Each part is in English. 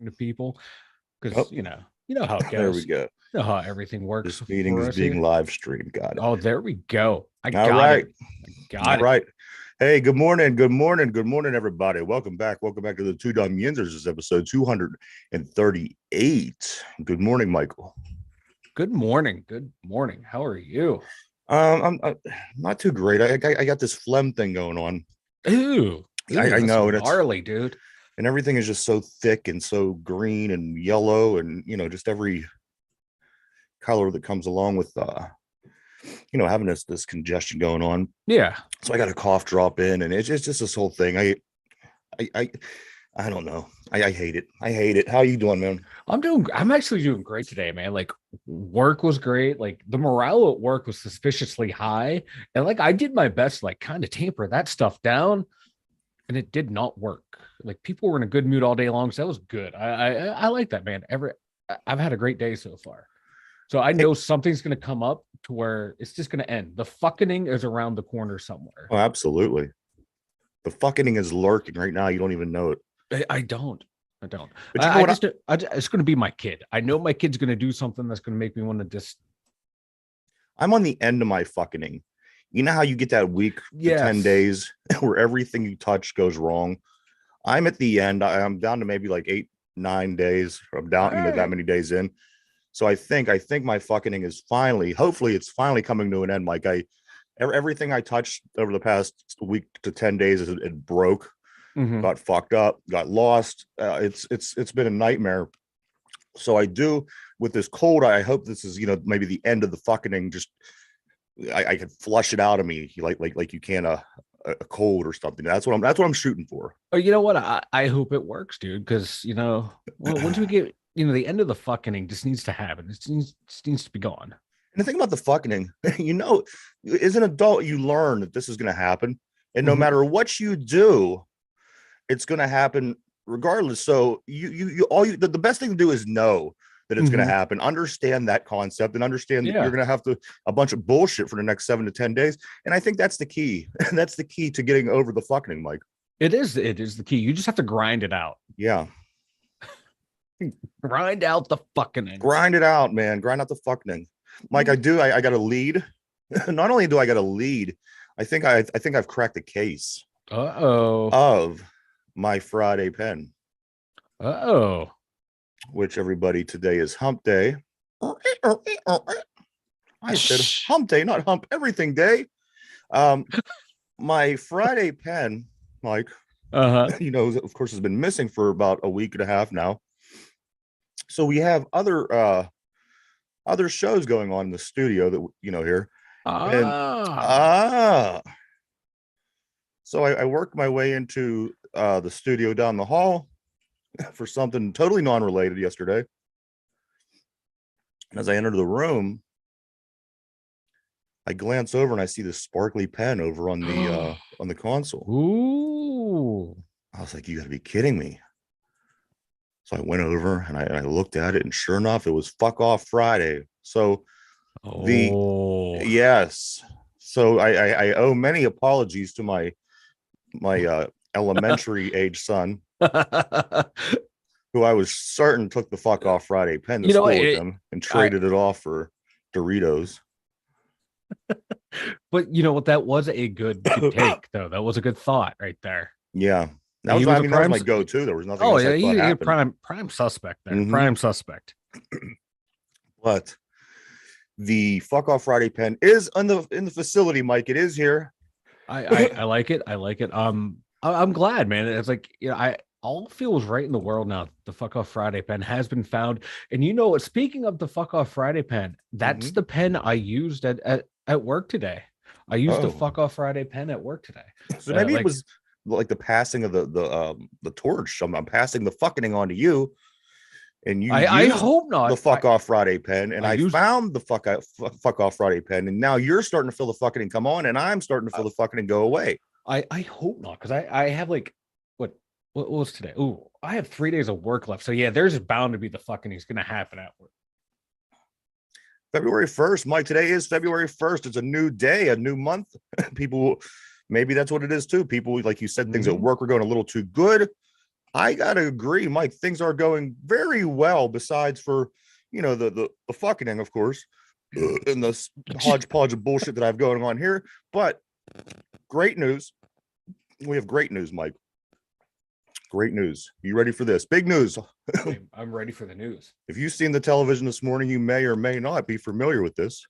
to people Oh, because you know how it there we goes. go. You know how everything works This meeting for is us being here. live streamed. Got it. Oh, there we go. I All got right. it. I All got it. right. Hey, good morning. Good morning. Good morning, everybody. Welcome back. Welcome back to the Two Dumb Yinzers. This is episode 238. Good morning, Michael. Good morning. Good morning. How are you? I'm not too great. I got this phlegm thing going on. Ooh, ooh, I that's know, and gnarly, dude. everything is just so thick and so green and yellow, and just every color that comes along with having this congestion going on. Yeah. So I got a cough drop in, and it's just this whole thing. I I don't know. I hate it. I hate it. How you doing, man? I'm actually doing great today, man. Like work was great. Like the morale at work was suspiciously high. And like I did my best to like kind of tamper that stuff down. And it did not work. Like people were in a good mood all day long. So that was good. I like that, man. I've had a great day so far. So I Hey, know something's gonna come up to where it's just gonna end. The fucking is around the corner somewhere. oh, absolutely. The fucking is lurking right now. You don't even know it. I don't. I don't. But you know what? It's going to be my kid. I know my kid's going to do something that's going to make me want to just. I'm on the end of my fucking. You know how you get that week to 10 Yes. days where everything you touch goes wrong? I'm at the end. I'm down to maybe like 8, 9 days. I'm All down, that right. many days in. So I think my fucking is finally, hopefully it's finally coming to an end. Like everything I touched over the past week to 10 days, it broke, Mm-hmm. got fucked up, got lost. It's been a nightmare. So I do with this cold. I hope this is maybe the end of the fucking. Just I can flush it out of me like you can a cold or something. That's what I'm shooting for. Oh, you know what? I hope it works, dude. Because once we get the end of the fucking just needs to happen. Just needs to be gone. And the thing about the fucking, as an adult, you learn that this is going to happen, and no Mm-hmm. matter what you do, it's going to happen regardless. So the best thing to do is know that it's going to Mm-hmm. happen, understand that concept, and understand that you're Yeah. going to have to a bunch of bullshit for the next 7 to 10 days. And I think that's the key. That's the key to getting over the fucking, Mike. It is. It is the key. You just have to grind it out. Yeah, Grind out the fucking. grind it out, man. Grind out the fucking, Mike. I got a lead. Not only do I got a lead, I think I've cracked the case Uh-oh. of my Friday pen, Uh-oh. which everybody today is hump day. I said Shh. hump day, not hump everything day. Um, my Friday pen, Mike, Uh-huh. of course, has been missing for about a week and a half now. So we have other shows going on in the studio that here, and Ah. ah, so I worked my way into the studio down the hall for something totally non-related yesterday. And as I entered the room, I glance over and I see this sparkly pen over on the console. Ooh. I was like, "You got to be kidding me!" So I went over and I looked at it, and sure enough, it was Fuck Off Friday. So the Oh. yes, so I owe many apologies to my elementary age son, who I was certain took the Fuck Off Friday pen to You know what? school with him and I traded it off for Doritos. but you know what? That was a good take, though. That was a good thought right there. Yeah, that He was was I a mean that was prime. my go-to. There was nothing Oh else I yeah, thought he happened. prime suspect there. Mm-hmm. Prime suspect. But the Fuck Off Friday pen is in the facility, Mike. It is here. I like it. I like it. I'm glad, man. It's like I all feels right in the world now. The fuck off Friday pen has been found, and you know what? Speaking of the fuck off Friday pen, that's Mm-hmm. the pen I used at work today. I used the Oh, fuck off Friday pen at work today. so maybe it Like was like the passing of the torch. I'm passing the fucking on to you, and you I used hope the not. Fuck Off Friday pen, and I I used found the fuck Off Friday pen, and now you're starting to feel the fucking come on, and I'm starting to feel the fucking go away. I hope not because I have like what what was today? Oh, I have 3 days of work left. So yeah, there's bound to be the fucking is gonna happen at work. February 1st, Mike. Today is February 1st. It's a new day, a new month. People, maybe that's what it is too. People, like you said, things at Mhm. work were going a little too good. I gotta agree, Mike. Things are going very well. Besides for the fucking, of course, and the hodgepodge of bullshit that I've going on here. But great news. We have great news, Mike. Great news. You ready for this? Big news. I'm ready for the news. If you've seen the television this morning, you may or may not be familiar with this.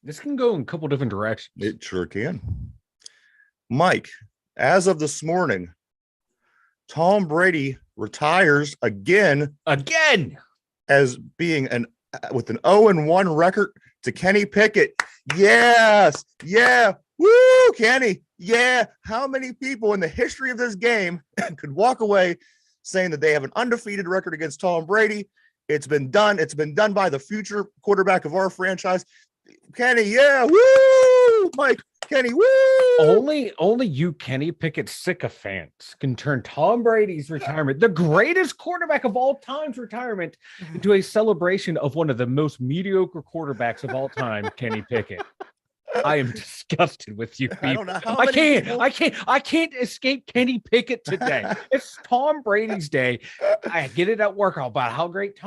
This can go in a couple different directions. It sure can. Mike, as of this morning, Tom Brady retires again as being with an 0-1 record to Kenny Pickett. Yes. Yeah. Woo, Kenny. Yeah. How many people in the history of this game could walk away saying that they have an undefeated record against Tom Brady? It's been done. It's been done by the future quarterback of our franchise. Kenny, yeah. Woo! Mike, Kenny, woo! Only you Kenny Pickett sycophants can turn Tom Brady's retirement, the greatest quarterback of all time's retirement, into a celebration of one of the most mediocre quarterbacks of all time, Kenny Pickett. I am disgusted with you people. I don't know how I can't escape Kenny Pickett today. It's Tom Brady's day. I get it at work about how great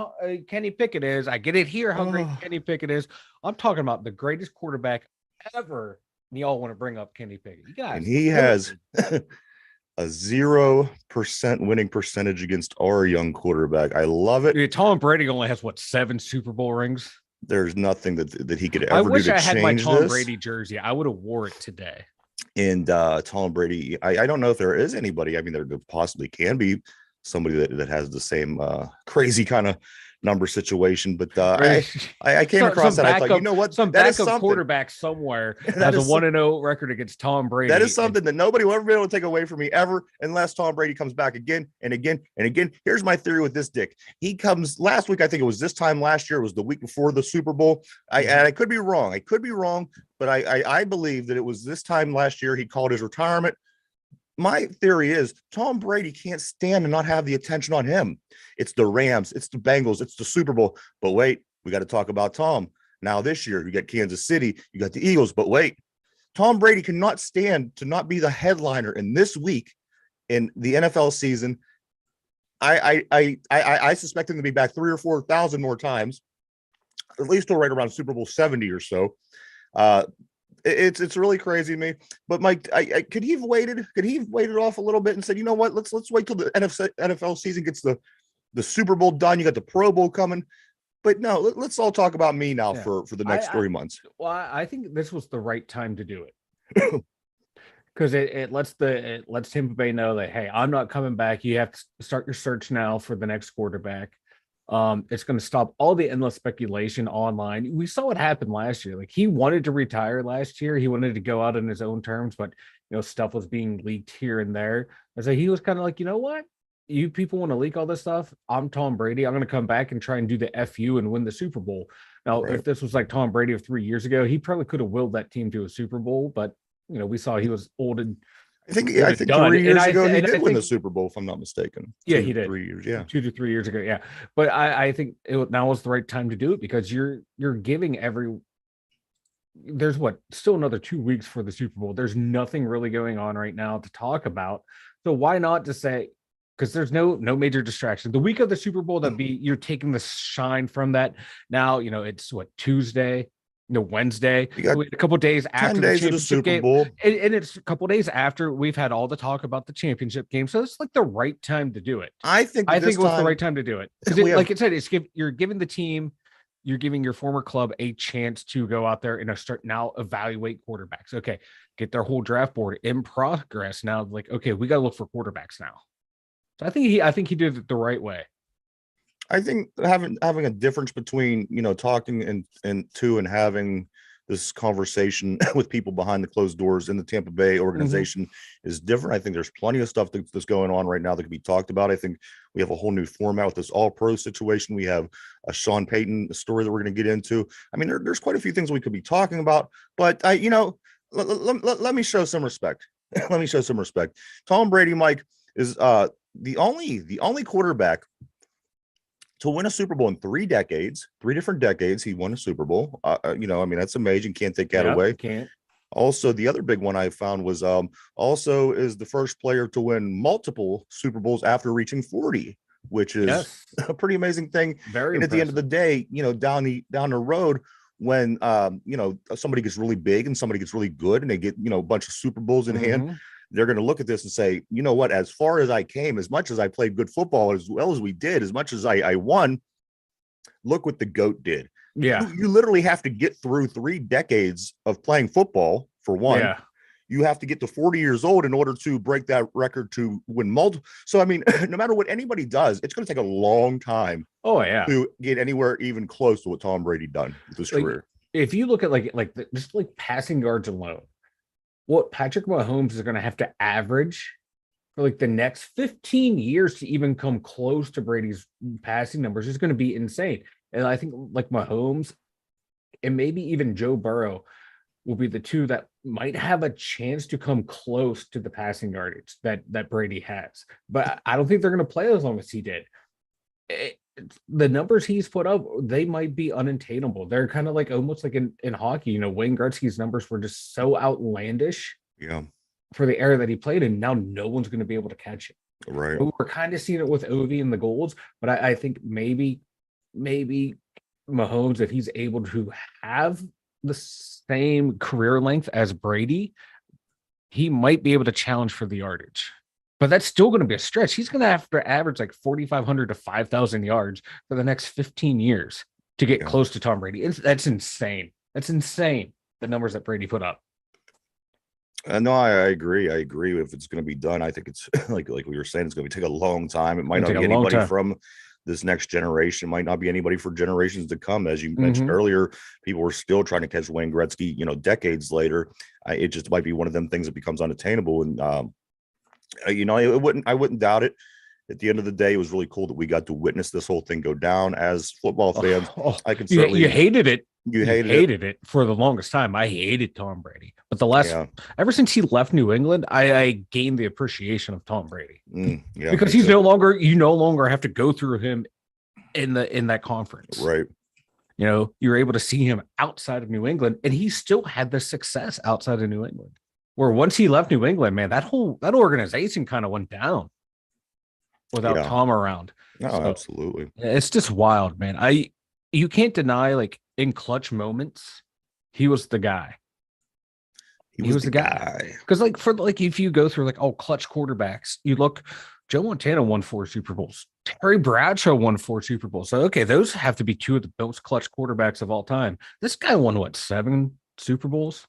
Kenny Pickett is. I get it here how great Kenny Pickett is. I'm talking about the greatest quarterback ever. And y'all want to bring up Kenny Pickett. You guys, and he has a 0% winning percentage against our young quarterback. I love it. Dude, Tom Brady only has 7 Super Bowl rings. There's nothing that he could ever do. I wish to I had my Tom this. Brady jersey. I would have wore it today. And Tom Brady, I don't know if there is anybody. I mean, there possibly can be somebody that has the same crazy kind of number situation, but I came across that. I thought, you know what? Some backup quarterback somewhere has a 1-0 record against Tom Brady. That is something that nobody will ever be able to take away from me ever, unless Tom Brady comes back again and again and again. Here's my theory with this dick. He comes last week. I think it was this time last year. It was the week before the Super Bowl. I could be wrong. But I believe that it was this time last year. He called his retirement. My theory is Tom Brady can't stand to not have the attention on him. It's the Rams, it's the Bengals, it's the Super Bowl. But wait, we got to talk about Tom. Now this year, you got Kansas City, you got the Eagles. But wait, Tom Brady cannot stand to not be the headliner in this week in the NFL season. I suspect him to be back 3,000 or 4,000 more times, at least right around Super Bowl 70 or so. It's really crazy to me. But Mike, could he have waited? Could he have waited off a little bit and said, you know what? Let's wait till the NFL season gets the Super Bowl done. You got the Pro Bowl coming. But no, let's all talk about me now for the next 3 months. Well, I think this was the right time to do it. Because it lets Tampa Bay know that, hey, I'm not coming back. You have to start your search now for the next quarterback. It's going to stop all the endless speculation online. We saw what happened last year. Like, he wanted to retire last year. He wanted to go out on his own terms, but stuff was being leaked here and there. And so he was kind of like, you know what? You people want to leak all this stuff. I'm Tom Brady. I'm going to come back and try and do the FU and win the Super Bowl. Now, If this was like Tom Brady of 3 years ago, he probably could have willed that team to a Super Bowl, but we saw he was old and I think 3 years ago he did win the Super Bowl, if I'm not mistaken. Yeah, he did. 3 years, yeah. 2 to 3 years ago, yeah. But I think now was the right time to do it because you're giving there's still another 2 weeks for the Super Bowl. There's nothing really going on right now to talk about. So why not just say, because there's no major distraction. The week of the Super Bowl, you're taking the shine from that. Now, it's Tuesday. Wednesday, a couple of days after the championship game, and it's a couple of days after we've had all the talk about the championship game. So it's like the right time to do it. I think it was the right time to do it because, like it said, you're giving the team, you're giving your former club a chance to go out there and start now evaluate quarterbacks. Okay, get their whole draft board in progress now. Like, okay, we got to look for quarterbacks now. So I think he did it the right way. I think having a difference between talking and having this conversation with people behind the closed doors in the Tampa Bay organization is different. I think there's plenty of stuff that's going on right now that could be talked about. I think we have a whole new format with this all-pro situation. We have a Sean Payton story that we're going to get into. I mean, there's quite a few things we could be talking about, but let me show some respect. Let me show some respect. Tom Brady, Mike, is the only quarterback to win a Super Bowl in 3 decades, 3 different decades. He won a Super Bowl. I mean, that's amazing. Can't take that away. Can't. Also, the other big one I found was also is the first player to win multiple Super Bowls after reaching 40, which is Yes, a pretty amazing thing. very And at the end of the impressive. day, down the road, when somebody gets really big and somebody gets really good and they get a bunch of Super Bowls in hand, Hmm. they're going to look at this and say, you know what, as far as I came, as much as I played good football, as well as we did, as much as I won, look what the GOAT did. Yeah, You literally have to get through 3 decades of playing football for one. yeah. You have to get to 40 years old in order to break that record to win multiple. So I mean, no matter what anybody does, it's going to take a long time Oh yeah. to get anywhere even close to what Tom Brady done with his Like career. if you look at just like passing yards alone, what Patrick Mahomes is going to have to average for like the next 15 years to even come close to Brady's passing numbers is going to be insane. And I think like Mahomes and maybe even Joe Burrow will be the two that might have a chance to come close to the passing yardage that Brady has. But I don't think they're going to play as long as he did. The numbers he's put up, they might be unattainable. They're kind of like almost like in hockey. Wayne Gretzky's numbers were just so outlandish Yeah, for the era that he played, and now no one's going to be able to catch it. right. We're kind of seeing it with Ovi and the goals, but I think maybe Mahomes, if he's able to have the same career length as Brady, he might be able to challenge for the yardage. But that's still going to be a stretch. He's going to have to average like 4,500 to 5,000 yards for the next 15 years to get Yeah. close to Tom Brady. That's insane. That's insane. The numbers that Brady put up. No, I agree. I agree. If it's going to be done, I think it's like we were saying, it's going to take a long time. It might It'll not take a be long anybody time. from this next generation. Might not be anybody for generations to come. As you mentioned Mm-hmm. earlier, people were still trying to catch Wayne Gretzky. Decades later, it just might be one of them things that becomes unattainable. And I wouldn't doubt it. At the end of the day, it was really cool that we got to witness this whole thing go down. As football fans, I can You certainly. hated it. You You hated it. hated it for the longest time. I hated Tom Brady, but the last Yeah. ever since he left New England, I gained the appreciation of Tom Brady Yeah, because me he's too. no longer you no longer have to go through him in that conference. Right. You're able to see him outside of New England, and he still had the success outside of New England. Where once he left New England, man, that organization kind of went down without Yeah. Tom around. No, So absolutely. it's just wild, man. You can't deny like in clutch moments, he was the guy. He He was was the the guy. guy. Because like for like if you go through like clutch quarterbacks, you look Joe Montana won 4 Super Bowls. Terry Bradshaw won 4 Super Bowls. So okay, those have to be two of the most clutch quarterbacks of all time. This guy won what 7 Super Bowls?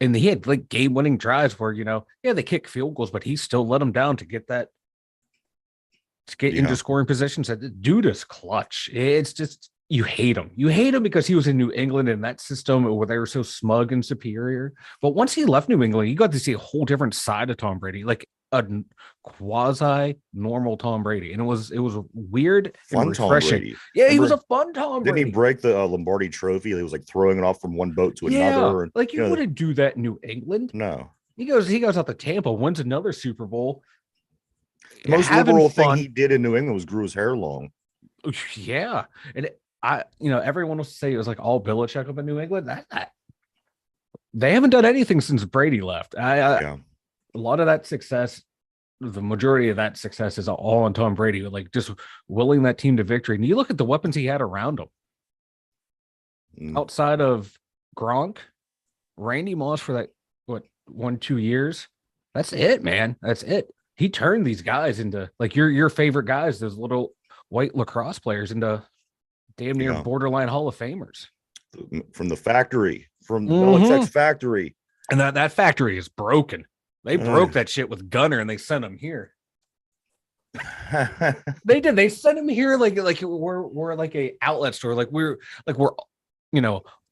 And he had like game-winning drives where they kick field goals, but he still let them down to get into Yeah. scoring positions. That dude is clutch. It's just you hate him. You hate him because he was in New England in that system where they were so smug and superior. But once he left New England, you got to see a whole different side of Tom Brady, like a quasi normal Tom Brady, and it was weird and Fun Tom refreshing. Brady. Yeah, he was Remember, a fun Tom didn't he Brady. break the Lombardi trophy? He was like throwing it off from one boat to Yeah, another. And, like you wouldn't do that in New England. no. He goes out to Tampa, wins another Super Bowl, The most having liberal thing fun. he did in New England was grew his hair long. Yeah, and everyone will say it was like all Belichick up in New England. They haven't done anything since Brady left. Yeah. A lot of that success, the majority of that success is all on Tom Brady, like just willing that team to victory. And you look at the weapons he had around him Mm, outside of Gronk, Randy Moss for that, what, 1, 2 years. That's it, man. That's it. He turned these guys into like your favorite guys, those little white lacrosse players, into damn near yeah. borderline Hall of Famers. From the factory, from Mm-hmm. Belichick's factory. And that factory is broken. They broke Ugh. that shit with Gunner and they sent him here. They did. They sent him here like we're like a outlet store. Like we're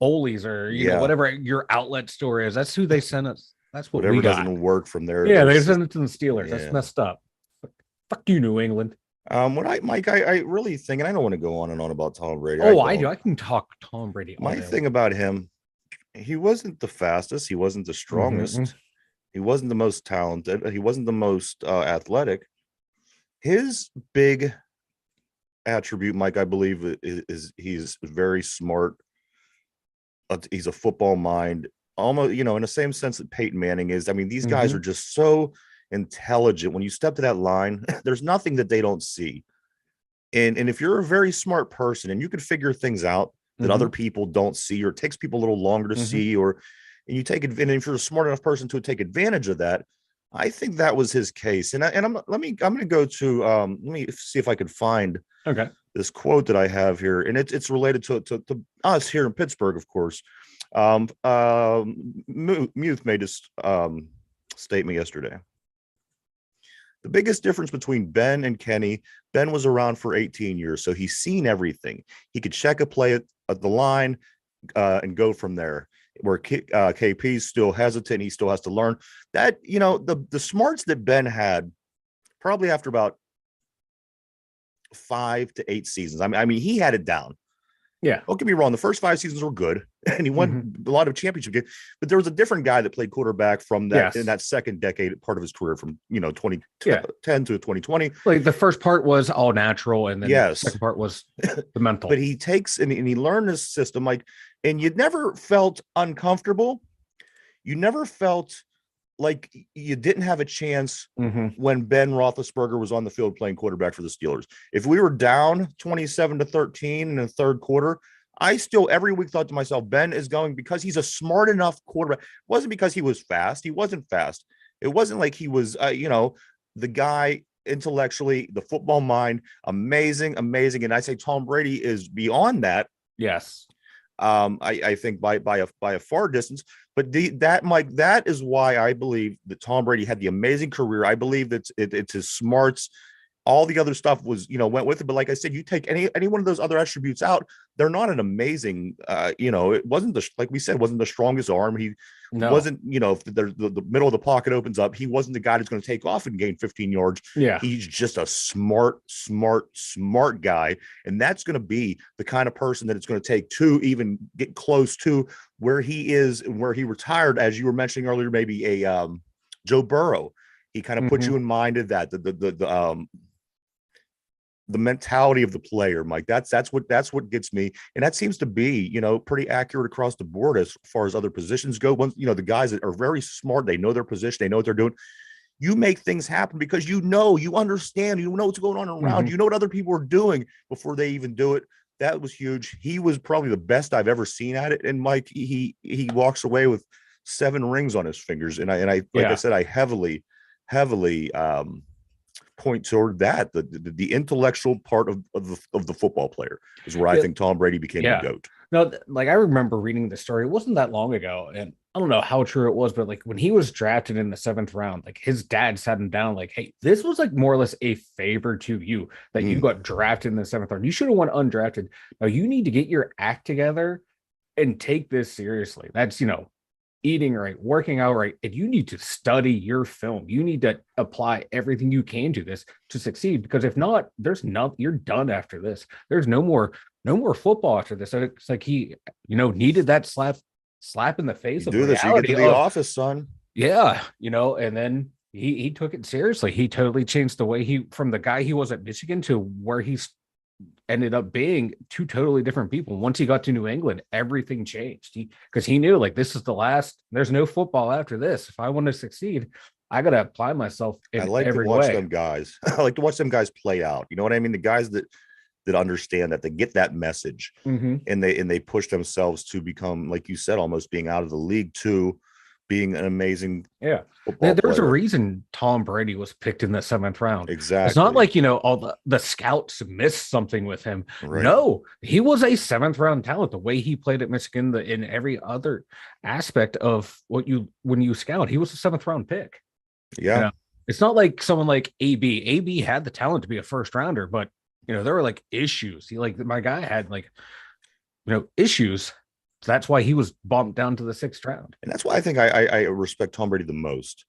Ole's or Yeah. whatever your outlet store is. That's who they sent us. That's what we Whatever got. doesn't work from Yeah, their they system. sent it to the Steelers. That's Yeah. messed up. Fuck you, New England. What I really think, and I don't want to go on and on about Tom Brady. I Oh, I do. don't. I can talk Tom Brady all My day thing long. about him, he wasn't the fastest. He wasn't the Mm-hmm. strongest. He wasn't the most talented. He wasn't the most athletic. His big attribute, Mike, I believe, is he's very smart. He's a football mind. almost, in the same sense that Peyton Manning is. I mean, these guys Mm-hmm. are just so intelligent. When you step to that line, there's nothing that they don't see. And if you're a very smart person and you can figure things out that Mm-hmm. other people don't see, or it takes people a little longer to Mm-hmm. see, or and you take advantage, if you're a smart enough person to take advantage of that, I think that was his case. And I'm going to go to let me see if I could find Okay. this quote that I have here, and it's related to us here in Pittsburgh, of course. Muth made this statement yesterday. The biggest difference between Ben and Kenny, Ben was around for 18 years, so he's seen everything. He could check a play at the line and go from there. Where KP's still hesitant, he still has to learn. That, the smarts that Ben had probably after about 5 to 8 seasons. I mean, he had it down. Yeah. Don't get me wrong. The first 5 seasons were good, and he won Mm-hmm. a lot of championship games. But there was a different guy that played quarterback from that in Yes. that second decade, part of his career, from 2010 Yeah. to 2020. Like the first part was all natural, and then the Yes, second part was the but mental. he takes and he learned this system, like, and you never felt uncomfortable. You never felt like you didn't have a chance Mm-hmm. when Ben Roethlisberger was on the field playing quarterback for the Steelers. If we were down 27-13 in the third quarter, I still every week thought to myself, Ben is going, because he's a smart enough quarterback. It wasn't because he was fast. He wasn't fast. It wasn't like he was, the guy intellectually, the football mind, amazing, amazing. And I say Tom Brady is beyond that. Yes. I think by a far distance. But that is why I believe that Tom Brady had the amazing career. I believe that it's his smarts. All the other stuff was, went with it. But like I said, you take any one of those other attributes out, they're not an amazing, it wasn't like we said, wasn't the strongest arm. He No. wasn't, if the middle of the pocket opens up, he wasn't the guy that's going to take off and gain 15 yards. Yeah. He's just a smart guy. And that's going to be the kind of person that it's going to take to even get close to where he is and where he retired, as you were mentioning earlier, maybe a Joe Burrow. He kind of puts Mm-hmm. you in mind of that. The mentality of the player, Mike. That's what gets me, and that seems to be pretty accurate across the board as far as other positions go. Once the guys that are very smart, they know their position, they know what they're doing. You make things happen because you understand, you know what's going on around, Mm-hmm. you know what other people are doing before they even do it. That was huge. He was probably the best I've ever seen at it. And Mike, he walks away with 7 rings on his fingers, and I like I Yeah. said, I heavily point toward that the intellectual part of the football player is where I Yeah. think Tom Brady became the Yeah. GOAT. No, like I remember reading the story. It wasn't that long ago, and I don't know how true it was, but like when he was drafted in the seventh round, like his dad sat him down, like, "Hey, this was like more or less a favor to you that you Mm, got drafted in the seventh round. You should have went undrafted. Now you need to get your act together and take this seriously. That's eating right, working out right, and you need to study your film. You need to apply everything you can to this to succeed. Because if not, there's not. You're done after this. There's no more football after this. So it's like he, needed that slap in the you face of do this, you get to reality the of office, son. yeah, and then he took it seriously. He totally changed the way he from the guy he was at Michigan to where he's ended up being two totally different people. Once he got to New England, everything changed. Because he knew like this is the last, there's no football after this. If I want to succeed, I gotta apply myself I in like to every watch way. them guys. I like to watch them guys play out. You know what I mean? The guys that understand that, they get that message, Mm-hmm. and they push themselves to become, like you said, almost being out of the league to being an amazing Yeah. football There's a player. reason Tom Brady was picked in the seventh round. It's not Exactly. like, all the scouts missed something with him. Right. No, he was a seventh round talent. The way he played at Michigan, in every other aspect of when you scout, he was a seventh round pick. You Yeah. know, it's not like someone like AB. AB had the talent to be a first rounder, but there were like issues. He like my guy had like issues. So that's why he was bumped down to the sixth round. And that's why I think I respect Tom Brady the most,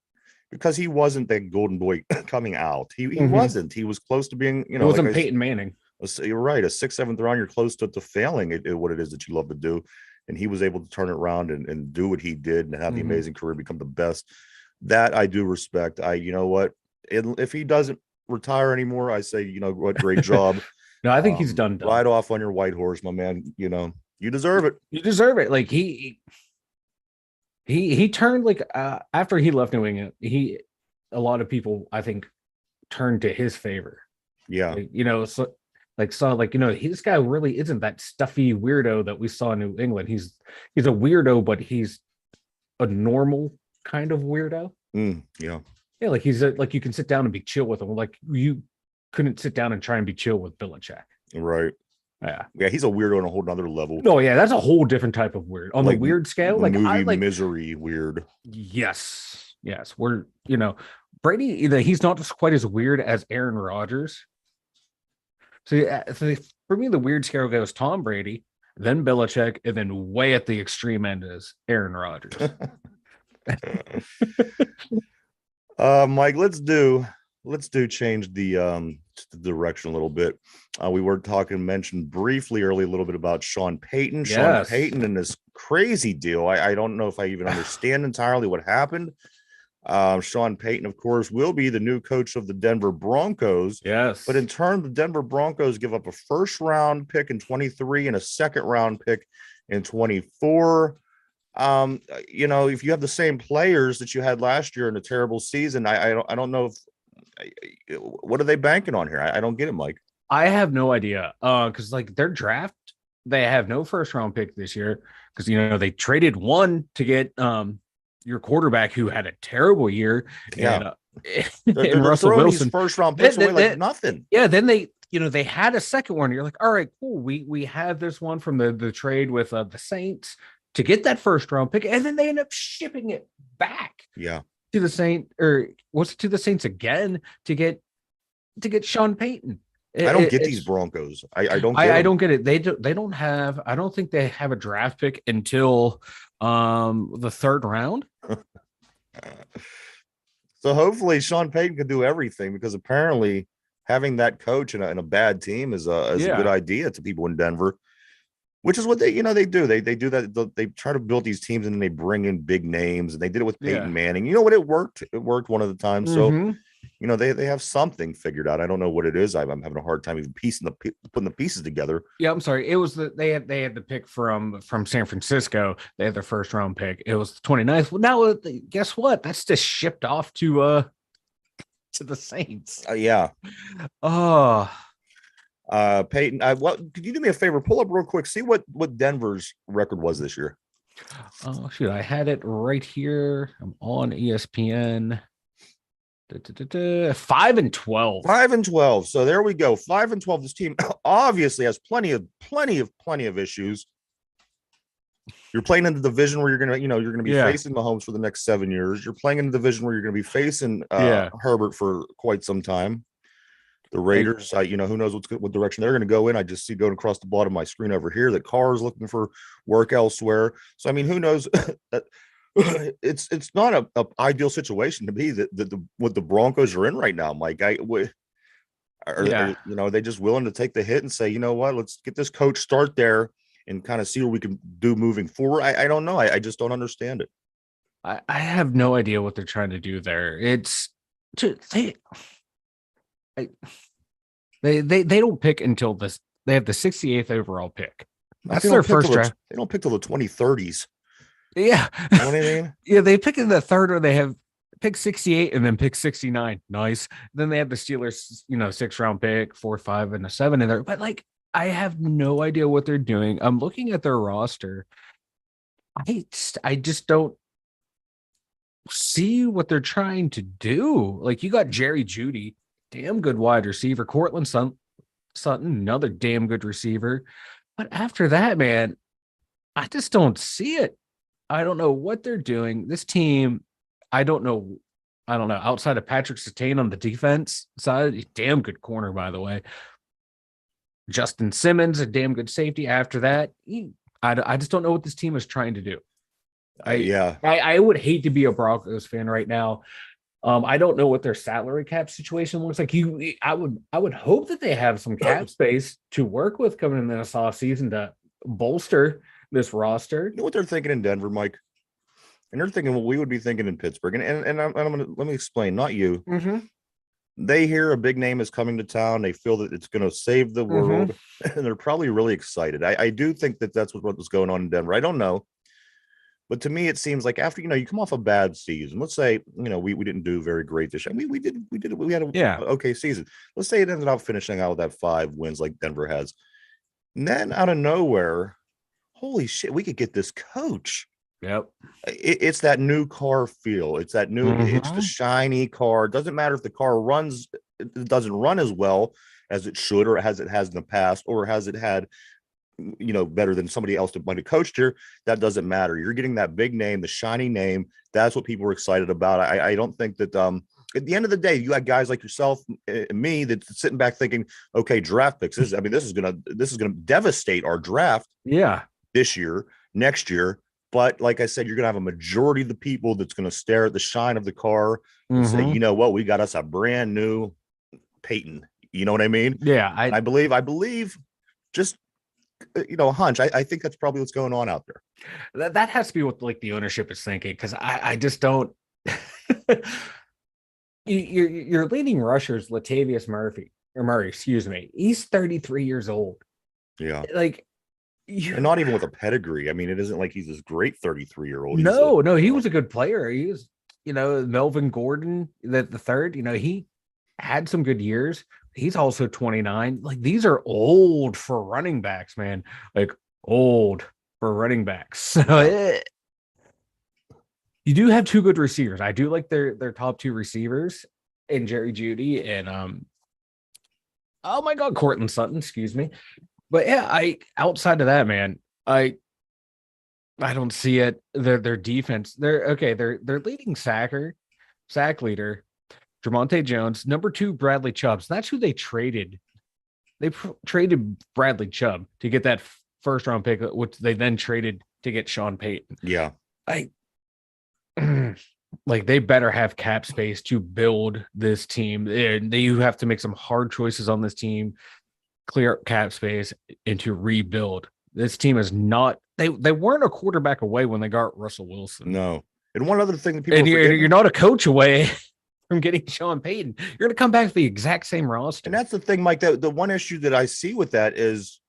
because he wasn't that golden boy coming out. He Mm-hmm. wasn't. He was close to being, It like wasn't Peyton Manning. you're right, a sixth, seventh round, you're close to failing at what it is that you love to do. And he was able to turn it around and do what he did and have the Mm-hmm. amazing career, become the best. That I do respect. You know what? If he doesn't retire anymore, I say, what, great job. No, I think he's done. Ride off on your white horse, my man. You deserve it. You deserve it. Like He turned like after he left New England, a lot of people I think turned to his favor. Yeah. Like, so saw like, this guy really isn't that stuffy weirdo that we saw in New England. He's a weirdo, but he's a normal kind of weirdo. Yeah. Yeah, like like you can sit down and be chill with him. Like you couldn't sit down and try and be chill with Belichick. Right. Yeah. Yeah. He's a weirdo on a whole nother level. No, yeah, that's a whole different type of weird. On the Like weird scale, like I movie like Misery weird. yes, yes. We're Brady, he's not just quite as weird as Aaron Rodgers. So, yeah, so for me, the weird scale goes Tom Brady, then Belichick, and then way at the extreme end is Aaron Rodgers. Mike, let's do change the direction a little bit. We were mentioned briefly early a little bit about Sean Payton. Sean Yes. Payton and this crazy deal. I don't know if I even understand entirely what happened. Sean Payton, of course, will be the new coach of the Denver Broncos. Yes. But in turn, the Denver Broncos give up a first round pick in 23 and a second round pick in 24. If you have the same players that you had last year in a terrible season, I don't know what are they banking on here? I don't get it, Mike. I have no idea. Because like their draft, they have no first round pick this year because they traded one to get your quarterback who had a terrible year. Yeah. And Russell Wilson first round picks away like nothing. Yeah, then they had a second one. You're like, all right, cool. We have this one from the trade with the Saints to get that first round pick, and then they end up shipping it back. Yeah. To the Saints, or was it to the Saints again to get Sean Payton? I don't get these Broncos. I don't. I don't get it. They don't have. I don't think they have a draft pick until the third round. So hopefully Sean Payton can do everything because apparently having that coach in a bad team is a good idea to people in Denver. Which is what they do. They do that. They try to build these teams and then they bring in big names, and they did it with Peyton Manning. You know what? It worked. It worked one of the times. So, they have something figured out. I don't know what it is. I'm having a hard time even putting the pieces together. Yeah, I'm sorry. It was they had the pick from San Francisco. They had their first round pick. It was the 29th. Well, now guess what? That's just shipped off to the Saints. Yeah. Oh. Peyton, could you do me a favor? Pull up real quick. See what Denver's record was this year. Oh shoot, I had it right here. I'm on ESPN. 5-12. 5-12. So there we go. 5-12. This team obviously has plenty of issues. You're playing in the division where you're gonna be facing Mahomes for the next 7 years. You're playing in the division where you're gonna be facing Herbert for quite some time. The Raiders, who knows what direction they're going to go in. I just see going across the bottom of my screen over here that Carr is looking for work elsewhere. So, I mean, who knows? It's not a ideal situation to be what the Broncos are in right now, Mike. Are they just willing to take the hit and say, you know what, let's get this coach start there and kind of see what we can do moving forward? I don't know. I just don't understand it. I have no idea what they're trying to do there. They don't pick until this. They have the 68th overall pick. That's their first draft. They don't pick till the 2030s. Yeah. You know what I mean? Yeah, they pick in the third, or they have pick 68 and then pick 69. Nice. Then they have the Steelers, 6th round pick, 4, 5, and a 7 in there. But like, I have no idea what they're doing. I'm looking at their roster. I just don't see what they're trying to do. Like, you got Jerry Jeudy, damn good wide receiver. Cortland Sutton, another damn good receiver. But after that, man, I just don't see it. I don't know what they're doing. This team, I don't know. Outside of Patrick Surtain on the defense side, damn good corner, by the way. Justin Simmons, a damn good safety. After that, I just don't know what this team is trying to do. I would hate to be a Broncos fan right now. I don't know what their salary cap situation looks like. I would hope that they have some cap space to work with coming in this offseason to bolster this roster. You know what they're thinking in Denver, Mike? And they're thinking what we would be thinking in Pittsburgh. And I'm gonna let me explain, not you. Mm-hmm. They hear a big name is coming to town. They feel that it's going to save the world, and they're probably really excited. I do think that that's what was going on in Denver. I don't know. But to me, it seems like after, you come off a bad season, let's say, we didn't do very great this year. We had a Yeah. okay season. Let's say it ended up finishing out with that 5 wins like Denver has. And then out of nowhere, holy shit, we could get this coach. Yep. It's that new car feel. It's the Mhm. shiny car. It doesn't matter if the car runs, it doesn't run as well as it should, or as it has in the past, or has it had, better than somebody else that might have coached here. That doesn't matter. You're getting that big name, the shiny name. That's what people are excited about. I don't think that at the end of the day, you got guys like yourself and me that's sitting back thinking, okay, draft picks. This is gonna devastate our draft Yeah. this year, next year. But like I said, you're gonna have a majority of the people that's gonna stare at the shine of the car and say, Mhm. you know what, we got us a brand new Payton. You know what I mean? Yeah. And I believe just a hunch. I think that's probably what's going on out there. That has to be what like the ownership is thinking, because I just don't. Your leading rusher is Latavius Murray, excuse me. He's 33 years old. Yeah. Like And not even with a pedigree. I mean, it isn't like he's this great 33-year-old. He's no, he was a good player. He was, Melvin Gordon, the third, he had some good years. He's also 29. Like these are old for running backs, man. Like old for running backs. So you do have two good receivers. I do like their top two receivers in Jerry Judy and oh my god, Cortland Sutton, excuse me. But yeah, I outside of that, man, I don't see it. Their defense, they're okay, their leading sack leader, Tremonte Jones, number two, Bradley Chubb. So that's who they traded. They traded Bradley Chubb to get that first round pick, which they then traded to get Sean Payton. yeah. I like they better have cap space to build this team. You have to make some hard choices on this team, clear up cap space, and to rebuild. This team is not. They weren't a quarterback away when they got Russell Wilson. No. And one other thing that people And are you're forgetting, not a coach away from getting Sean Payton. You're going to come back with the exact same roster. and that's the thing, Mike, that the one issue that I see with that is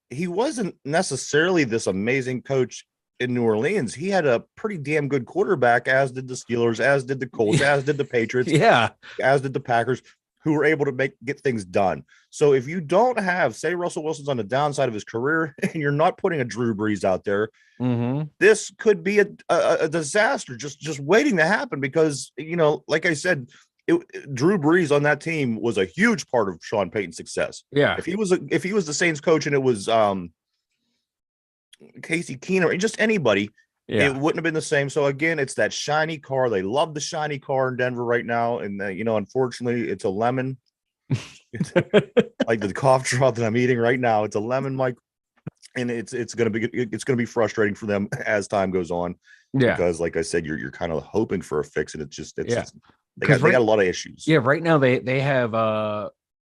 he wasn't necessarily this amazing coach in New Orleans. He had a pretty damn good quarterback, as did the Steelers, as did the Colts, as did the Patriots, Yeah. as did the Packers, who were able to get things done. So if you don't have, say, Russell Wilson's on the downside of his career and you're not putting a Drew Brees out there, this could be a disaster just waiting to happen because, like I said, Drew Brees on that team was a huge part of Sean Payton's success. Yeah. If he was the Saints coach and it was Casey Keenum or just anybody, it wouldn't have been the same. So again, it's that shiny car. They love the shiny car in Denver right now, and unfortunately, it's a lemon. It's like the cough drop that I'm eating right now. It's a lemon, Mike, and it's gonna be frustrating for them as time goes on. Yeah. Because, like I said, you're kind of hoping for a fix, and they got a lot of issues. Yeah, right now they have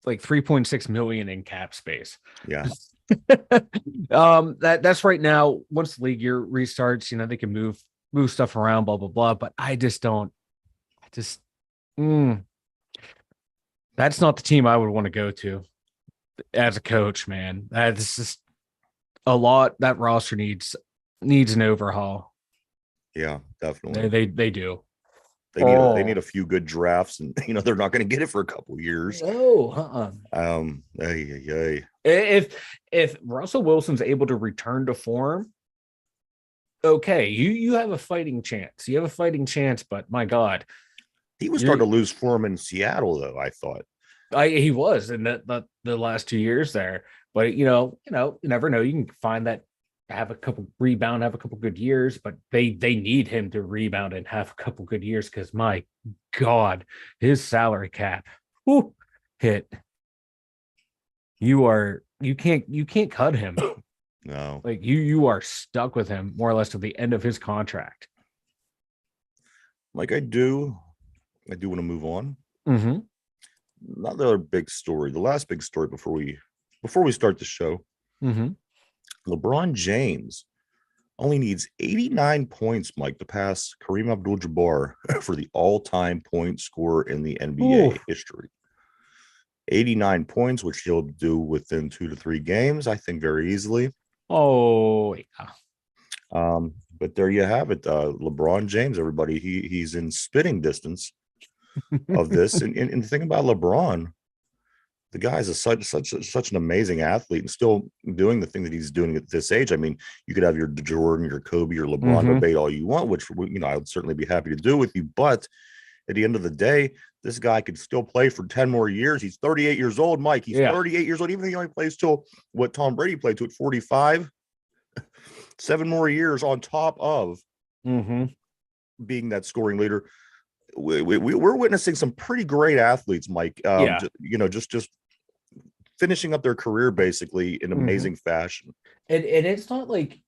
like 3.6 million in cap space. Yeah. That's right now. Once the league year restarts, they can move stuff around, blah blah blah. But I just that's not the team I would want to go to as a coach, man. That's just a lot. That roster needs an overhaul. Yeah, definitely. They do. They need a few good drafts, and they're not going to get it for a couple years. No, if Russell Wilson's able to return to form, okay, you have a fighting chance. You have a fighting chance, but my God, he was starting to lose form in Seattle, though. I thought he was in the last 2 years there. But you never know. You can find that. Have a couple rebound, have a couple good years, but they need him to rebound and have a couple good years because my God, his salary cap hit. You can't cut him. No, like you are stuck with him more or less to the end of his contract. Like I do want to move on. Another big story, the last big story before we start the show. LeBron James only needs 89 points, Mike, to pass Kareem Abdul-Jabbar for the all-time point scorer in the NBA history. 89 points, which he'll do within 2 to 3 games, I think, very easily. Oh, yeah. But there you have it. LeBron James, everybody. He's in spitting distance of this. And the thing about LeBron, the guy is such an amazing athlete and still doing the thing that he's doing at this age. I mean, you could have your Jordan, your Kobe, your LeBron debate all you want, which I would certainly be happy to do with you. But at the end of the day, this guy could still play for 10 more years. He's 38 years old, Mike. He's 38 years old, even though he only plays till what Tom Brady played to at 45. 7 more years on top of being that scoring leader. We're witnessing some pretty great athletes, Mike. Just finishing up their career basically in amazing fashion. And it's not like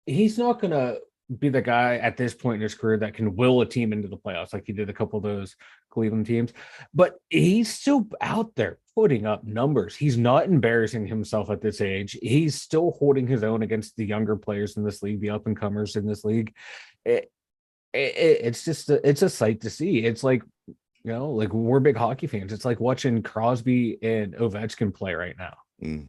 he's not gonna be the guy at this point in his career that can will a team into the playoffs like he did a couple of those Cleveland teams, but he's still out there putting up numbers. He's not embarrassing himself at this age. He's still holding his own against the younger players in this league, the up and comers in this league. It's just it's a sight to see. It's like, like we're big hockey fans. It's like watching Crosby and Ovechkin play right now.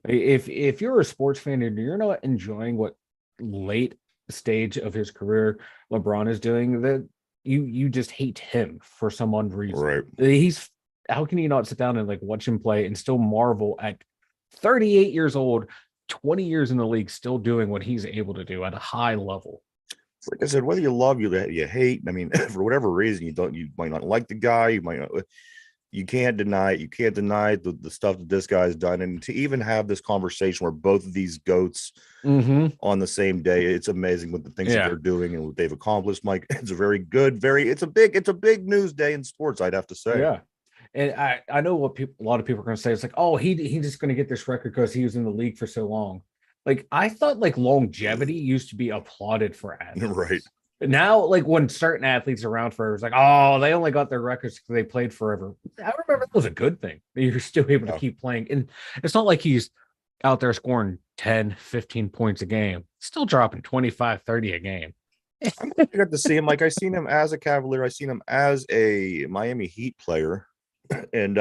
If you're a sports fan and you're not enjoying what late stage of his career LeBron is doing, that you just hate him for some odd reason. Right. How can you not sit down and like watch him play and still marvel at 38 years old, 20 years in the league, still doing what he's able to do at a high level? Like I said, whether you love, you hate. I mean, for whatever reason, you might not like the guy. You can't deny it. You can't deny the stuff that this guy's done. And to even have this conversation where both of these goats on the same day, it's amazing with the things that they're doing and what they've accomplished, Mike. It's a very good, it's a big news day in sports, I'd have to say. Yeah. And I know what a lot of people are going to say. It's like, oh, he's just going to get this record because he was in the league for so long. Like, I thought like longevity used to be applauded for athletes. Right. But now, like when certain athletes are around forever, it's like, oh, they only got their records because they played forever. I remember that was a good thing. You're still able to keep playing. And it's not like he's out there scoring 10, 15 points a game. Still dropping 25, 30 a game. I'm glad I got to see him. Like, I seen him as a Cavalier. I seen him as a Miami Heat player. And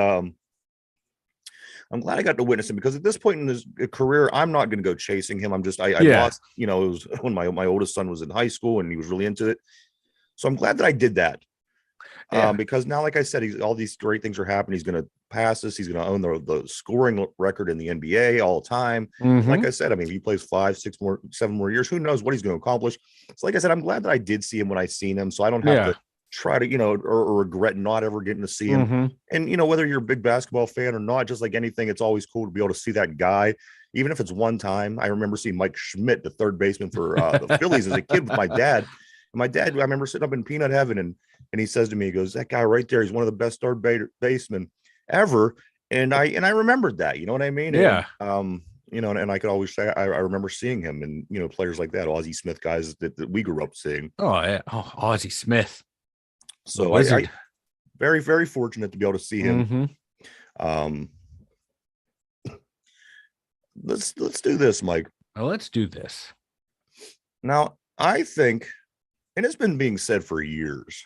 I'm glad I got to witness him because at this point in his career, I'm not going to go chasing him. I lost, it was when my oldest son was in high school and he was really into it. So I'm glad that I did that. Because now, like I said, all these great things are happening. He's going to pass this. He's going to own the scoring record in the NBA all time. Like I said, I mean, if he plays 5, 6 more, 7 more years, who knows what he's going to accomplish. So like I said, I'm glad that I did see him when I seen him. So I don't have to try to, or regret not ever getting to see him. And, whether you're a big basketball fan or not, just like anything, it's always cool to be able to see that guy, even if it's one time. I remember seeing Mike Schmidt, the third baseman for the Phillies as a kid with my dad. And my dad, I remember sitting up in peanut heaven and he says to me, he goes, that guy right there, he's one of the best third basemen ever. And I remembered that, you know what I mean? Yeah. And, and I could always say, I remember seeing him and, players like that, Ozzie Smith guys that we grew up seeing. Oh, yeah. Oh, Ozzie Smith. So I very, very fortunate to be able to see him. Let's do this, Mike. Well, let's do this. Now, I think, and it's been being said for years,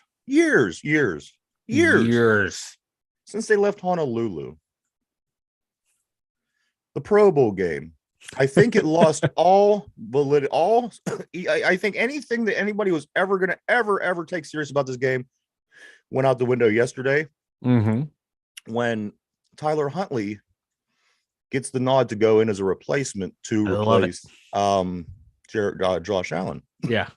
since they left Honolulu, the Pro Bowl game. I think it lost all validity. I think anything that anybody was ever going to ever take serious about this game went out the window yesterday when Tyler Huntley gets the nod to go in as a replacement to replace Josh Allen. Yeah.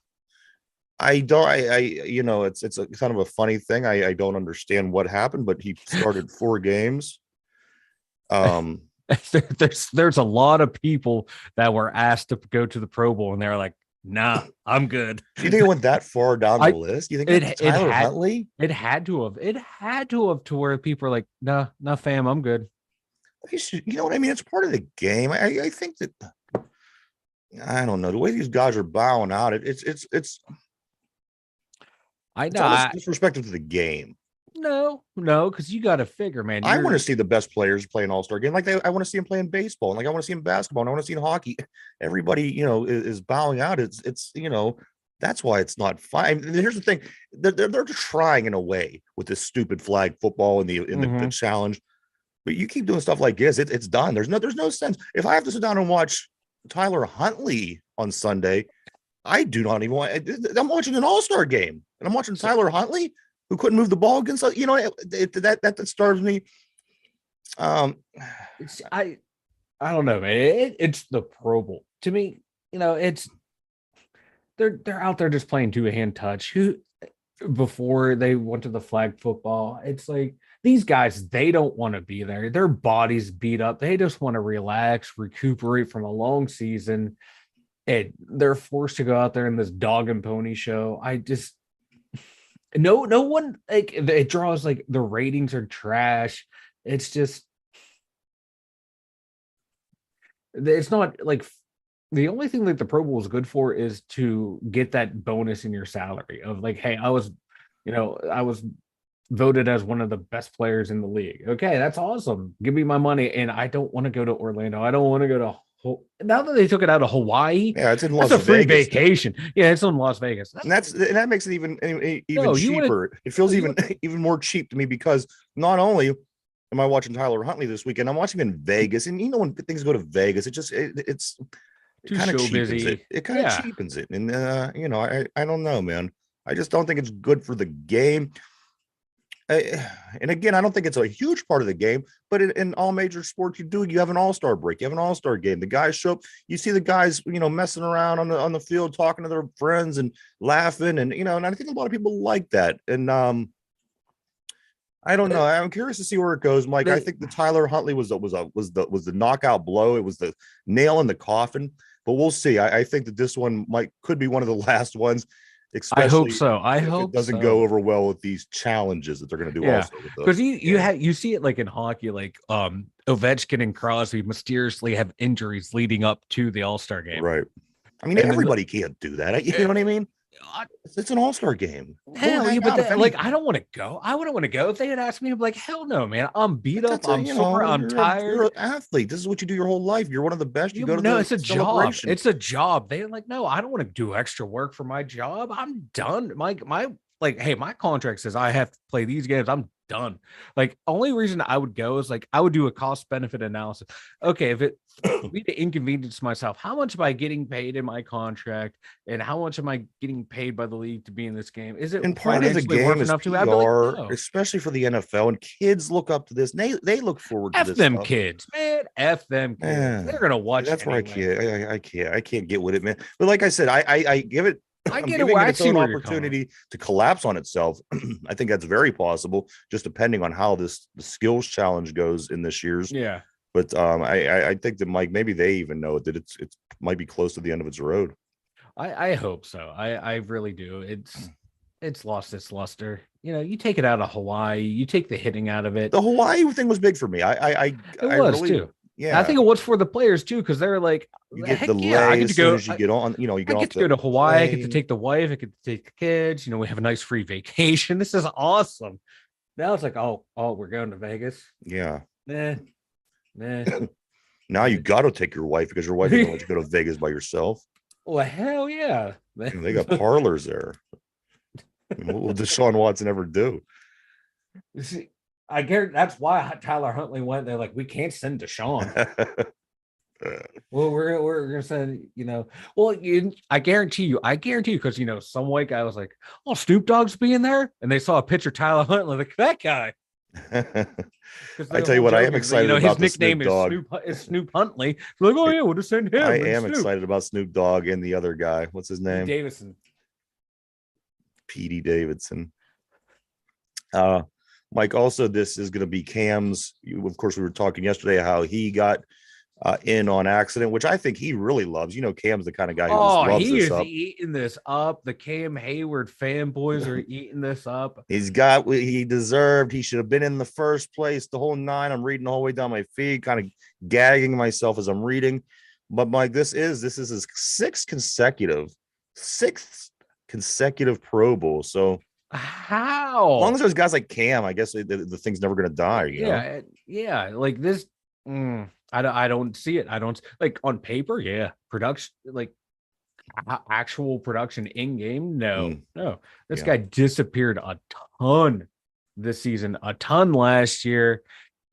It's a kind of a funny thing. I don't understand what happened, but he started 4 games. There's a lot of people that were asked to go to the Pro Bowl and they're like, nah, I'm good. Do you think it went that far down the list? Do you think Tyler Huntley? It had to have to where people are like, nah, fam, I'm good. You know what I mean? It's part of the game. I think that I don't know the way these guys are bowing out. It's disrespectful to the game. No, because you got to figure, man. I want to see the best players play an all-star game. Like I want to see them playing baseball, and like I want to see them basketball, and I want to see them hockey. Everybody, is bowing out. It's that's why it's not fine. Here's the thing: they're trying in a way with this stupid flag football and the challenge. But you keep doing stuff like this, it's done. There's no sense. If I have to sit down and watch Tyler Huntley on Sunday, I do not even want. I'm watching an All-Star game, and I'm watching Tyler Huntley, who couldn't move the ball against. That disturbs me. Um, It's I don't know, man. It's the Pro Bowl to me. It's they're out there just playing two-hand touch. Who before they went to the flag football, it's like these guys, they don't want to be there. Their bodies beat up. They just want to relax, recuperate from a long season. And they're forced to go out there in this dog and pony show. I just no one like it draws like the ratings are trash. It's just it's not like the only thing that the Pro Bowl is good for is to get that bonus in your salary of like, hey, I was voted as one of the best players in the league. Okay, that's awesome. Give me my money. And I don't want to go to Orlando. I don't want to go to now that they took it out of Hawaii. yeah, it's in That's Las a free Vegas. vacation. Yeah, it's in Las Vegas. And that makes it even No, you wanna cheaper. It feels even more cheap to me because not only am I watching Tyler Huntley this weekend, I'm watching in Vegas. And when things go to Vegas, it's too kind of show cheapens busy. it. It kind of cheapens it. And I don't know, man. I just don't think it's good for the game. And again, I don't think it's a huge part of the game, but in all major sports, you have an all-star break, you have an all-star game. The guys show up, you see the guys, messing around on the field, talking to their friends and laughing, and and I think a lot of people like that. And I don't know. I'm curious to see where it goes, Mike. I think the Tyler Huntley was the knockout blow. It was the nail in the coffin, but we'll see. I think that this one could be one of the last ones. Especially I hope so. I hope it doesn't go over well with these challenges that they're going to do. Also, because you see it like in hockey, like Ovechkin and Crosby mysteriously have injuries leading up to the All-Star game. Right. I mean, everybody can't do that. You know what I mean? It's an All-Star game. Hell yeah, but I don't want to go. I wouldn't want to go. If they had asked me, I'd be like, hell no, man. I'm beat up. I'm sore. I'm tired. You're an athlete. This is what you do your whole life. You're one of the best. You go to no, it's a job. It's a job. They're like, no, I don't want to do extra work for my job. I'm done. Hey, my contract says I have to play these games. I'm done. Like, only reason I would go is like I would do a cost benefit analysis. Okay, if it me to inconvenience myself, how much am I getting paid in my contract, and how much am I getting paid by the league to be in this game? Is it and part of the game is PR, no. especially for the NFL, and kids look up to this. And they look forward to F this. Them stuff. Kids, man. F them kids. Yeah. They're gonna watch. That's anyway. where I can't get with it, man. But like I said, I give it. I'm giving it its own opportunity to collapse on itself. I think that's very possible, just depending on how the skills challenge goes in this year's. Yeah. But I think that Mike, maybe they even know that it's might be close to the end of its road. I hope so. I really do. It's lost its luster. You take it out of Hawaii, you take the hitting out of it. The Hawaii thing was big for me. It was really, too. Yeah, I think it was for the players too, because they're like, you get the lay I get to go. As you get on, you get to go to Hawaii. Plane. I get to take the wife. I get to take the kids. We have a nice free vacation. This is awesome. Now it's like, oh, we're going to Vegas. Yeah. Nah. Now you got to take your wife because your wife doesn't let you go to Vegas by yourself. Well, hell yeah. They got parlors there. What will Deshaun Watson ever do? See, I guarantee that's why Tyler Huntley went. They're like, we can't send Deshaun. Well, we're gonna send, Well, I guarantee you, because some white guy was like, "Oh, Snoop Dogg's being there," and they saw a picture of Tyler Huntley, like that guy. I tell you what, I am excited about his nickname is Snoop Huntley. Like, oh yeah, we'll just send him. I am excited about Snoop Dogg and the other guy. What's his name? Petey Davidson. Mike, also, this is going to be Cam's. Of course, we were talking yesterday how he got in on accident, which I think he really loves. Cam's the kind of guy who loves this up. Eating this up. The Cam Hayward fanboys are eating this up. He's got what he deserved. He should have been in the first place. The whole 9. I'm reading the whole way down my feed, kind of gagging myself as I'm reading. But Mike, this is his sixth consecutive Pro Bowl. So how? As long as there's guys like Cam, I guess the thing's never going to die. Yeah. Like this. I don't see it. I don't like on paper. Yeah, production, like actual production in game. No. This guy disappeared a ton this season, a ton last year,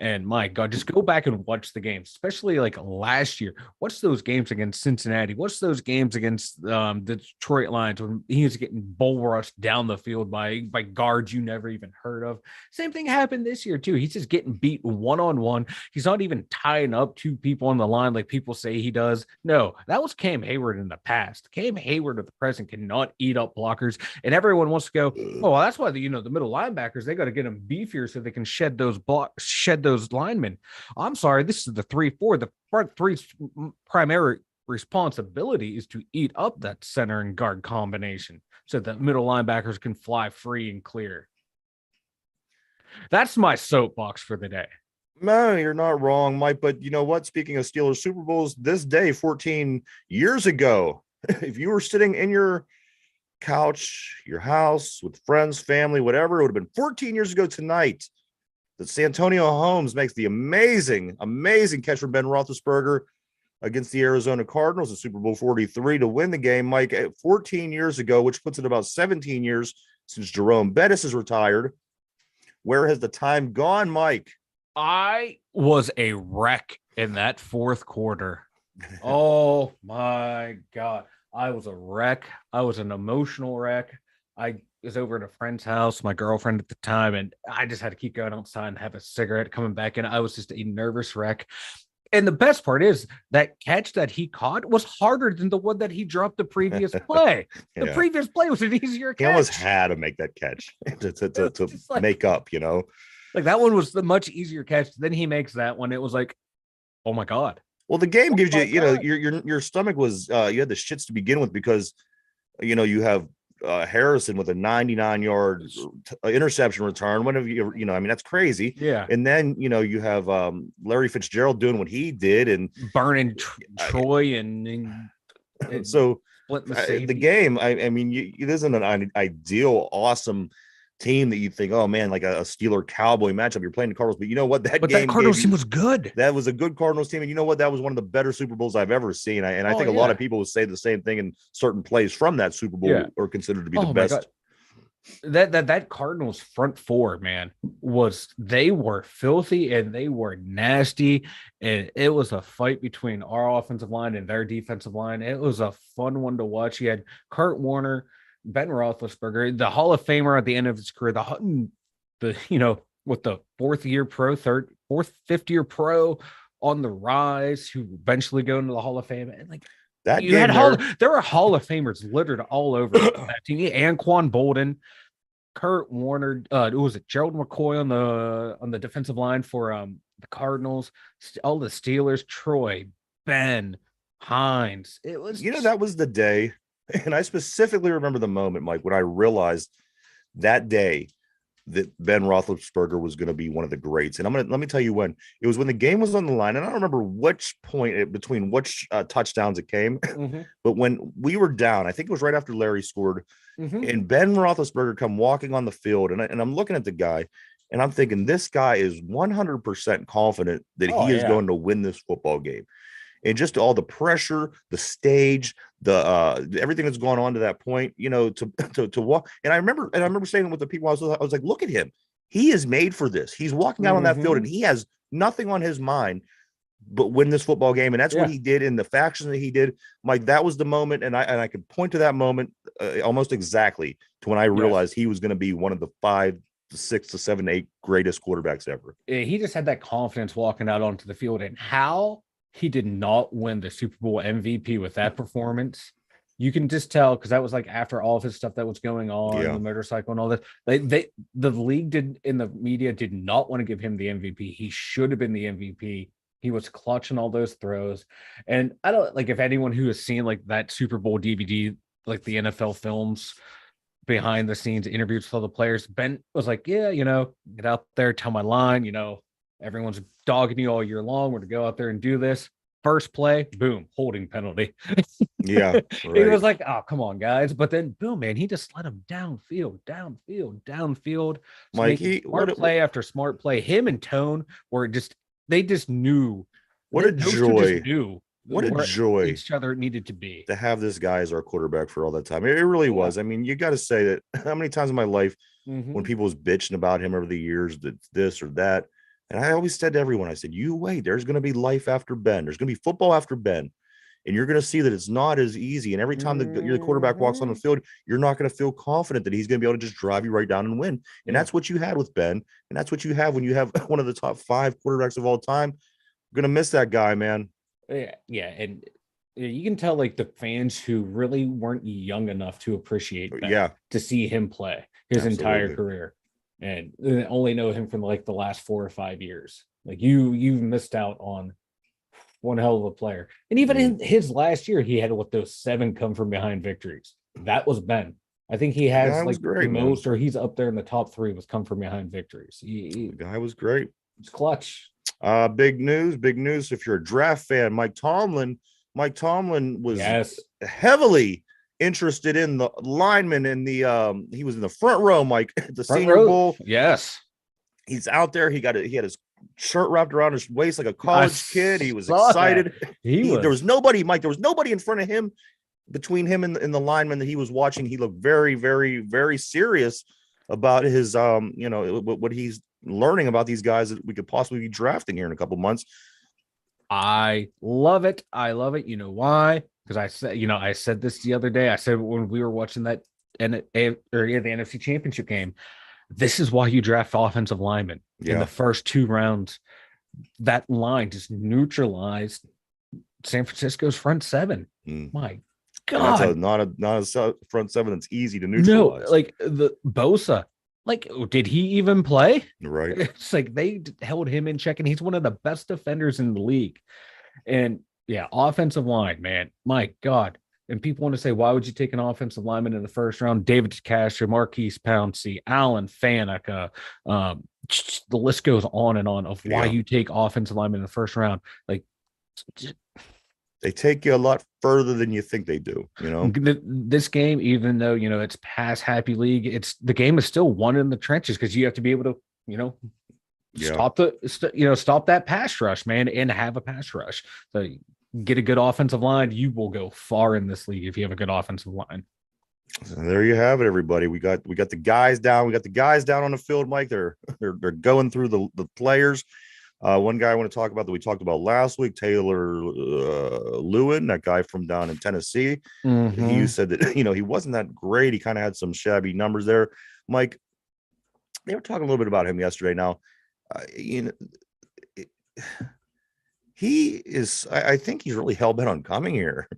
And my God, just go back and watch the games, especially like last year. What's those games against Cincinnati? What's those games against the Detroit Lions when he was getting bull rushed down the field by guards you never even heard of? Same thing happened this year too. He's just getting beat one-on-one. He's not even tying up two people on the line like people say he does. No, that was Cam Hayward in the past. Cam Hayward of the present cannot eat up blockers, and everyone wants to go, oh, well, that's why the middle linebackers, they got to get them beefier so they can shed those linemen. I'm sorry, this is the 3-4. The front three's primary responsibility is to eat up that center and guard combination so that middle linebackers can fly free and clear. That's my soapbox for the day. No, you're not wrong, Mike. But you know what? Speaking of Steelers Super Bowls, this day, 14 years ago, if you were sitting in your couch, your house with friends, family, whatever, it would have been 14 years ago tonight that Santonio Holmes makes the amazing catch from Ben Roethlisberger against the Arizona Cardinals in Super Bowl 43 to win the game, Mike, 14 years ago, which puts it about 17 years since Jerome Bettis is retired. Where has the time gone, Mike? I was a wreck in that fourth quarter. Oh, my God. I was a wreck. I was an emotional wreck. I was over at a friend's house, my girlfriend at the time, and I just had to keep going outside and have a cigarette coming back in. I was just a nervous wreck. And the best part is that catch that he caught was harder than the one that he dropped the previous play. The previous play was an easier catch. He almost had to make that catch to like, make up, Like that one was the much easier catch. Then he makes that one. It was like, oh my God. Well, the game gives you, your stomach was, you had the shits to begin with because, you have Harrison with a 99-yard interception return. Whenever that's crazy. Yeah. And then, you have Larry Fitzgerald doing what he did and burning Troy and so the game, it isn't an ideal, awesome team that you think, oh man, like a Steeler Cowboy matchup. You're playing the Cardinals, but you know what? That Cardinals team was good. That was a good Cardinals team, and you know what? That was one of the better Super Bowls I've ever seen. I think a lot of people would say the same thing in certain plays from that Super Bowl are considered to be the best. That Cardinals front four, man, they were filthy and they were nasty, and it was a fight between our offensive line and their defensive line. It was a fun one to watch. You had Kurt Warner, Ben Roethlisberger, the Hall of Famer at the end of his career, with the fourth, fifth year pro on the rise, who eventually go into the Hall of Fame. And like that, there were Hall of Famers littered all over that team. Anquan Bolden, Kurt Warner, was it Gerald McCoy on the defensive line for the Cardinals, all the Steelers, Troy, Ben, Hines. It was that was the day. And I specifically remember the moment, Mike, when I realized that day that Ben Roethlisberger was going to be one of the greats. And let me tell you when. It was when the game was on the line, and I don't remember which point between which touchdowns it came, but when we were down, I think it was right after Larry scored, and Ben Roethlisberger come walking on the field, and I'm looking at the guy, and I'm thinking, this guy is 100% confident that he is going to win this football game. And just all the pressure, the stage, the everything that's gone on to that point, to walk. And I remember saying with the people I was like, look at him. He is made for this. He's walking out on that field and he has nothing on his mind but win this football game. And that's what he did in the faction that he did. Mike, that was the moment. And I could point to that moment almost exactly to when I realized he was going to be one of the 5 to 6 to 7 to 8 greatest quarterbacks ever. He just had that confidence walking out onto the field, and how he did not win the Super Bowl MVP with that performance. You can just tell, because that was like after all of his stuff that was going on, the motorcycle and all that. The league in the media did not want to give him the MVP. He should have been the MVP. He was clutching all those throws. And I don't like, if anyone who has seen like that Super Bowl DVD, like the NFL films, behind the scenes interviews with all the players, Ben was like, get out there, tell my line, everyone's dogging you all year long. We're to go out there and do this. First play, boom, holding penalty. Yeah. Right. He was like, oh, come on, guys. But then, boom, man, he just let him downfield. Mike, smart play after smart play. Him and Tone they just knew. What a joy. What a joy each other needed to be. To have this guy as our quarterback for all that time. It really was. I mean, you got to say that how many times in my life when people was bitching about him over the years, that this or that, And I always said to everyone, I said, you wait, there's going to be life after Ben. There's going to be football after Ben. And you're going to see that it's not as easy. And every time the quarterback walks on the field, you're not going to feel confident that he's going to be able to just drive you right down and win. And that's what you had with Ben. And that's what you have when you have one of the top 5 quarterbacks of all time. Going to miss that guy, man. Yeah. And you can tell like the fans who really weren't young enough to appreciate that, to see him play his entire career and only know him from like the last 4 or 5 years. Like you've missed out on one hell of a player. And even in his last year, he had those 7 come from behind victories. That was Ben. I think he has like great, the most, or he's up there in the top 3 with come from behind victories. The guy was great. It's clutch. Big news. If you're a draft fan, Mike Tomlin was heavily interested in the lineman in the he was in the front row, Mike, at the Senior Bowl. Yes. He's out there. He had his shirt wrapped around his waist like a college kid. He was excited. There was nobody, Mike. There was nobody in front of him, between him and the lineman that he was watching. He looked very, very, very serious about his what he's learning about these guys that we could possibly be drafting here in a couple months. I love it. You know why? Because I said this the other day. I said when we were watching that the NFC Championship game, this is why you draft offensive linemen in the first 2 rounds. That line just neutralized San Francisco's front 7. My God, that's not a front 7 that's easy to neutralize. No, like the Bosa. Like, did he even play? Right. It's like they held him in check, and he's one of the best defenders in the league. And offensive line, man, my God. And people want to say, why would you take an offensive lineman in the first round? David Castro, Marquise Pouncey, Alan Faneca. The list goes on and on of why you take offensive linemen in the first round. Like, they take you a lot further than you think they do. This game, even though it's pass happy league, the game is still won in the trenches because you have to be able to stop that pass rush, man, and have a pass rush. So get a good offensive line, you will go far in this league if you have a good offensive line. So there you have it, everybody. We got the guys down. We got the guys down on the field, Mike. They're going through the players. One guy I want to talk about that we talked about last week, Taylor Lewin, that guy from down in Tennessee. He said that he wasn't that great. He kind of had some shabby numbers there. Mike, they were talking a little bit about him yesterday. Now, he is. I think he's really hell bent on coming here.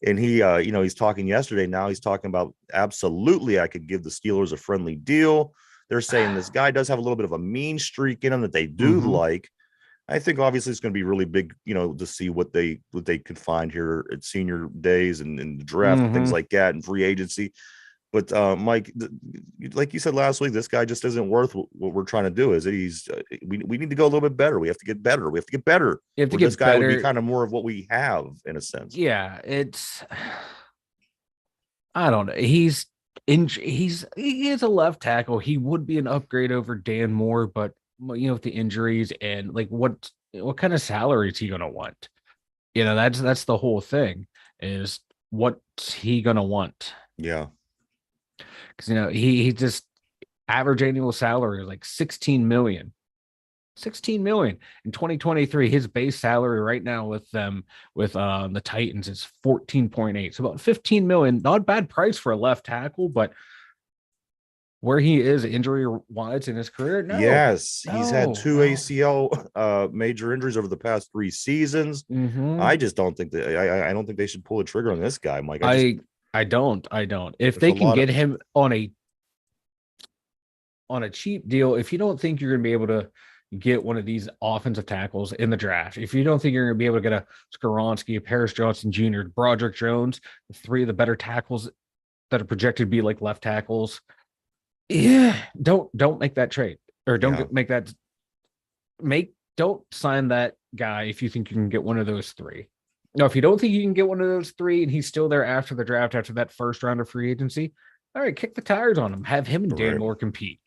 And he, he's talking yesterday. Now he's talking about absolutely, I could give the Steelers a friendly deal. They're saying this guy does have a little bit of a mean streak in him that they do like. I think obviously it's going to be really big, to see what they could find here at senior days and the draft and things like that and free agency. But Mike, like you said last week, this guy just isn't worth what we're trying to do. Is it? We need to go a little bit better. We have to get better. We have to get better. This guy would be kind of more of what we have in a sense. Yeah, I don't know. He is a left tackle. He would be an upgrade over Dan Moore, but with the injuries and like what kind of salary is he going to want? That's the whole thing, is what's he going to want? Yeah. Because he just average annual salary is like 16 million in 2023. His base salary right now with the Titans is 14.8, so about 15 million. Not a bad price for a left tackle, but where he is injury wise in his career, he's had 2 ACL major injuries over the past 3 seasons. I just don't think that I don't think they should pull the trigger on this guy, Mike. I don't. If they can get him on a cheap deal, if you don't think you're going to be able to get one of these offensive tackles in the draft, if you don't think you're going to be able to get a Skoronski, a Paris Johnson Jr., Broderick Jones, 3 of the better tackles that are projected to be like left tackles, don't make that trade, or don't don't sign that guy if you think you can get one of those 3. No, if you don't think you can get one of those 3 and he's still there after the draft, after that first round of free agency, all right, kick the tires on him. Have him and Dan Moore compete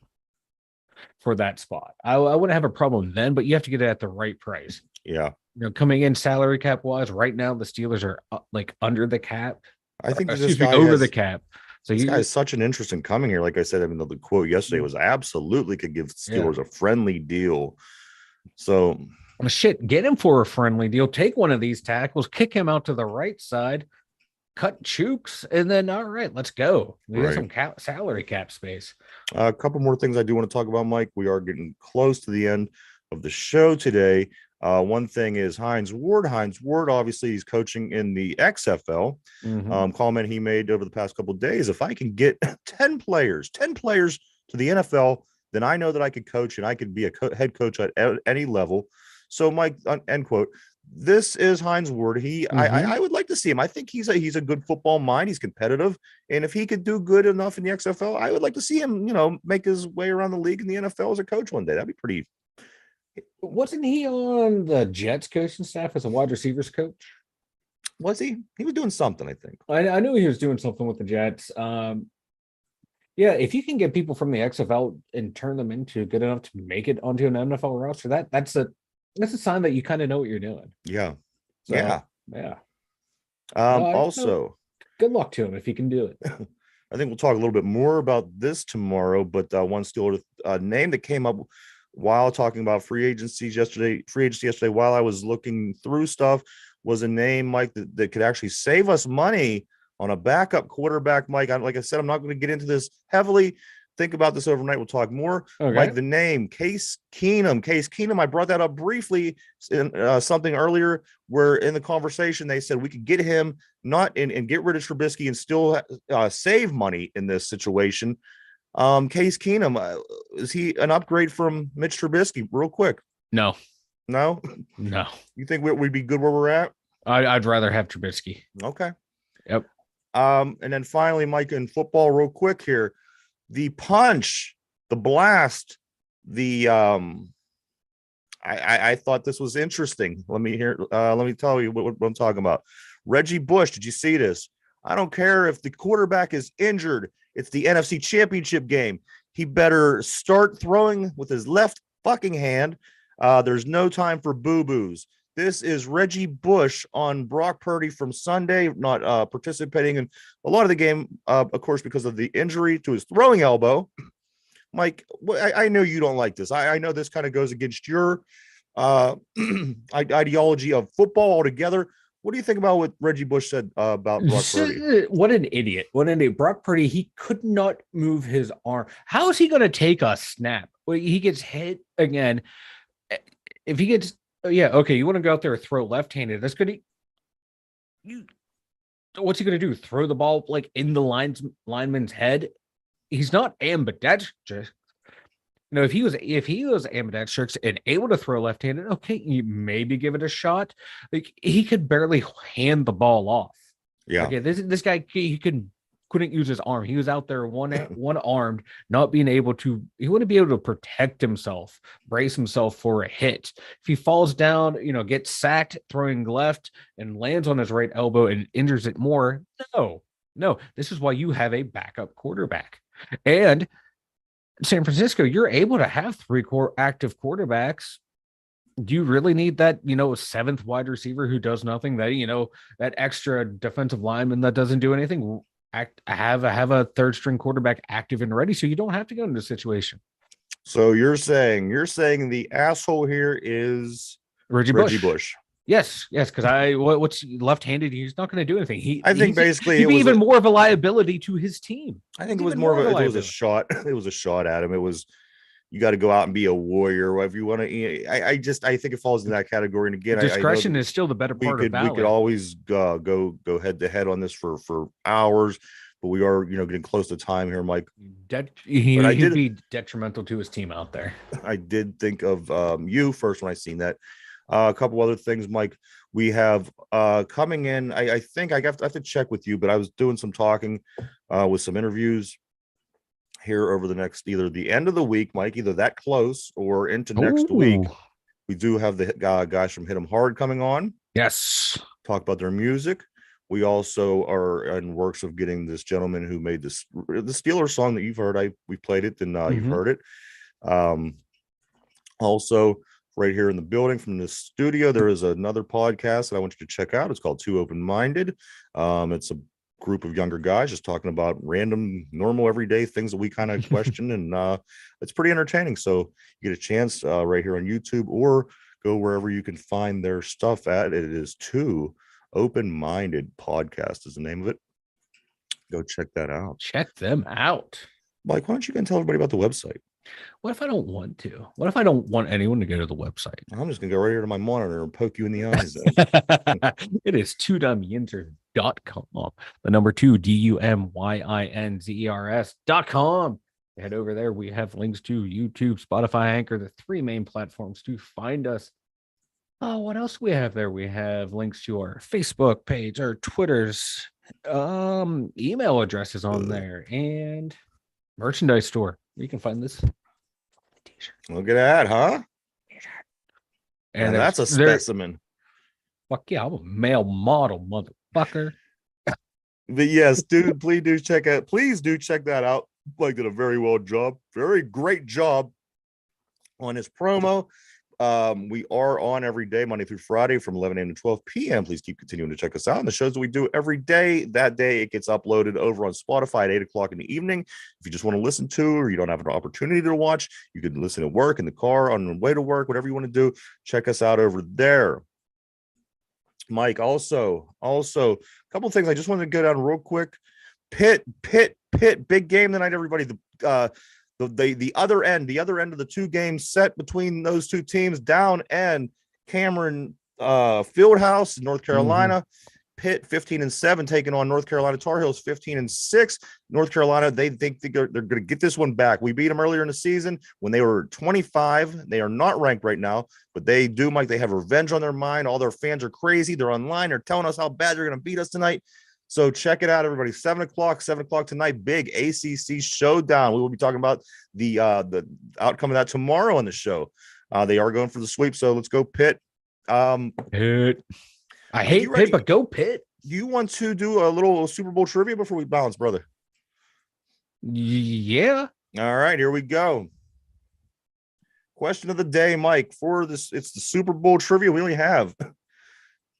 for that spot. I wouldn't have a problem then, but you have to get it at the right price. Yeah. Coming in salary cap wise, right now the Steelers are like under the cap. I think over the cap. So this guy is such an interest in coming here. Like I said, the quote yesterday was absolutely could give Steelers a friendly deal. So Well, shit, get him for a friendly deal. Take one of these tackles, kick him out to the right side, cut Chooks, and then all right, let's go. We got right. some salary cap space. A couple more things I do want to talk about, Mike. We are getting close to the end of the show today. One thing is Hines Ward. Hines Ward, obviously, he's coaching in the XFL. Comment he made over the past couple of days: if I can get 10 players to the NFL, then I know that I could coach and I could be a head coach at any level. So, Mike, end quote. This is Hines Ward. I would like to see him. I think he's a good football mind. He's competitive, and if he could do good enough in the XFL, I would like to see him, make his way around the league in the NFL as a coach one day. That'd be pretty. Wasn't he on the Jets coaching staff as a wide receivers coach? Was he? He was doing something, I think. I knew he was doing something with the Jets. Yeah, if you can get people from the XFL and turn them into good enough to make it onto an NFL roster, that's a sign that you kind of know what you're doing. Yeah. So, yeah. Also, good luck to him if he can do it. I think we'll talk a little bit more about this tomorrow, but one Steeler name that came up while talking about free agency yesterday, while I was looking through stuff, was a name, Mike, that could actually save us money on a backup quarterback. Mike, like I said, I'm not going to get into this heavily. Think about this overnight. We'll talk more. Okay. Mike, the name Case Keenum. I brought that up briefly in something earlier, where in the conversation they said we could get him and get rid of Trubisky and still save money in this situation. Case Keenum, is he an upgrade from Mitch Trubisky? Real quick. No. You think we'd be good where we're at? I'd rather have Trubisky. Okay. Yep. And then finally, Mike, in football, real quick here. The punch, the blast, I thought this was interesting. Let me tell you what I'm talking about. Reggie Bush, did you see this? I don't care if the quarterback is injured. It's the NFC Championship game. He better start throwing with his left fucking hand. There's no time for boo-boos. This is Reggie Bush on Brock Purdy from Sunday, not participating in a lot of the game, of course, because of the injury to his throwing elbow. Mike, I know you don't like this. I know this kind of goes against your ideology of football altogether. What do you think about what Reggie Bush said about Brock Purdy? What an idiot. Brock Purdy, he could not move his arm. How is he going to take a snap? He gets hit again. If he gets... Yeah, okay. You want to go out there and throw left-handed? That's good. What's he going to do? Throw the ball like in the lineman's head? He's not ambidextrous. If he was ambidextrous and able to throw left-handed, okay, you maybe give it a shot. Like he could barely hand the ball off. Yeah. Okay, this guy couldn't use his arm. He was out there one armed, not being able to. He wouldn't be able to protect himself, brace himself for a hit. If he falls down, gets sacked throwing left and lands on his right elbow and injures it more. No. This is why you have a backup quarterback. And San Francisco, you're able to have 3 active quarterbacks. Do you really need that, 7th wide receiver who does nothing? That extra defensive lineman that doesn't do anything. Have a 3rd string quarterback active and ready, so you don't have to go into the situation. So you're saying the asshole here is Reggie Bush. Yes, because what's left-handed, he's not going to do anything. I think basically he'd be even more of a liability to his team. I think it was more of it was a shot. It was a shot at him. It was, you got to go out and be a warrior, whatever you want to. I think it falls in that category. And again, discretion is still the better part of valor. We could always go head to head on this for hours, but we are getting close to time here, Mike. He'd be detrimental to his team out there. I did think of you first when I seen that. A couple other things, Mike. We have coming in. I think I have to check with you, but I was doing some talking with some interviews here over the next, either the end of the week, Mike, either that close or into next week. We do have the guys from Hit 'em Hard coming on. Yes. Talk about their music. We also are in works of getting this gentleman who made the Steelers song that you've heard. We played it, and you've heard it. Also, right here in the building from the studio, there is another podcast that I want you to check out. It's called Two Open Minded. It's group of younger guys just talking about random, normal, everyday things that we kind of question, and it's pretty entertaining. So you get a chance right here on YouTube, or go wherever you can find their stuff at. It is Two Open-Minded Podcast is the name of it. Go check that out. Check them out. Mike, why don't you go and tell everybody about the website? What if I don't want to? What if I don't want anyone to go to the website? I'm just gonna go right here to my monitor and poke you in the eyes. It is twodumyinzers.com. The number 2 DUMYINZERS.com. Head over there. We have links to YouTube, Spotify, Anchor, the 3 main platforms to find us. Oh, what else we have there? We have links to our Facebook page, our Twitters, email addresses on there, and merchandise store. You can find this t-shirt. Look at that, huh? And that's a specimen. Fuck yeah, I'm a male model, motherfucker. But yes, dude, please do check that out. Mike did a very great job on his promo. We are on every day, Monday through Friday from 11 a.m. to 12 p.m. Please keep continuing to check us out. And the shows that we do every day, that day it gets uploaded over on Spotify at 8 o'clock in the evening. If you just want to listen to, or you don't have an opportunity to watch, you can listen at work, in the car, on the way to work, whatever you want to do. Check us out over there. Mike, also a couple of things I just wanted to go down real quick. Pitt, big game tonight, everybody. The other end of the 2 games set between those 2 teams, down and Cameron Fieldhouse, North Carolina. Pitt 15-7 taking on North Carolina Tar Heels 15-6. North Carolina, they think they're going to get this one back. We beat them earlier in the season when they were 25. They are not ranked right now, but they do, Mike. They have revenge on their mind. All their fans are crazy. They're online. They're telling us how bad they're going to beat us tonight. So check it out, everybody. 7 o'clock tonight. Big ACC showdown. We will be talking about the outcome of that tomorrow on the show. They are going for the sweep, so let's go Pitt. Pitt. I hate Pitt, but go Pitt. Do you want to do a little Super Bowl trivia before we bounce, brother? Yeah. All right, here we go. Question of the day, Mike. For this, it's the Super Bowl trivia. We only have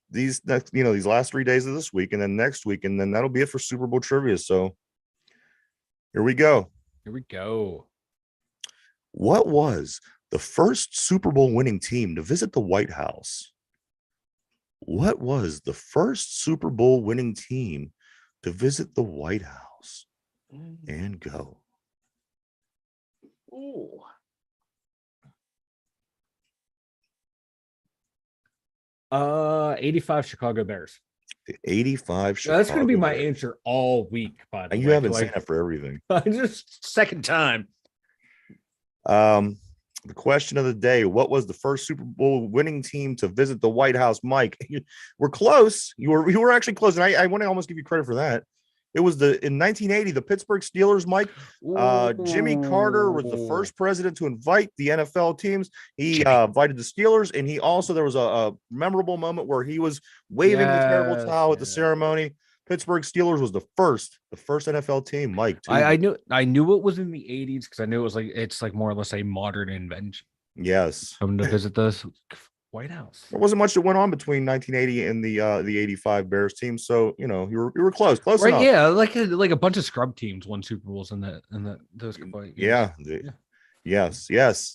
these last 3 days of this week, and then next week, and then that'll be it for Super Bowl trivia. So here we go. What was the first Super Bowl winning team to visit the White House? What was the first Super Bowl winning team to visit the White House? And go. Ooh. 85 Chicago Bears. The 85 Chicago That's going to be my Bears. answer all week, by the way. You haven't seen that for everything. Just second time. The question of the day: what was the first Super Bowl winning team to visit the White House? Mike, we're close. You were actually close, and I want to almost give you credit for that. It was in 1980, the Pittsburgh Steelers, Mike. Jimmy Carter was the first president to invite the NFL teams. He invited the Steelers, and he also, there was a memorable moment where he was waving the terrible towel at the ceremony. Pittsburgh Steelers was the first NFL team, Mike. I knew it was in the 80s because I knew it's more or less a modern invention. Yes. Coming to visit the White House. There wasn't much that went on between 1980 and the 85 Bears team, so you were close right enough. Yeah, like a bunch of scrub teams won Super Bowls in those. Yes,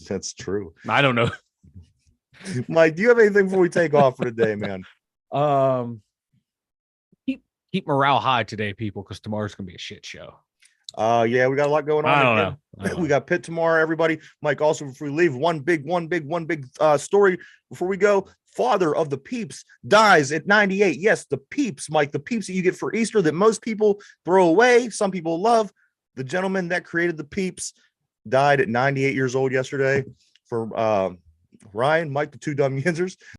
that's true. I don't know. Mike, do you have anything before we take off for today, man? Keep morale high today, people, because tomorrow's gonna be a shit show. Yeah, we got a lot going on. I don't know. We got Pitt tomorrow, everybody. Mike, also before we leave, one big story before we go. Father of the Peeps dies at 98. Yes, the Peeps, Mike, the Peeps that you get for Easter that most people throw away, some people love. The gentleman that created the Peeps died at 98 years old yesterday. For Ryan, Mike, the Two Dumb Yinzers.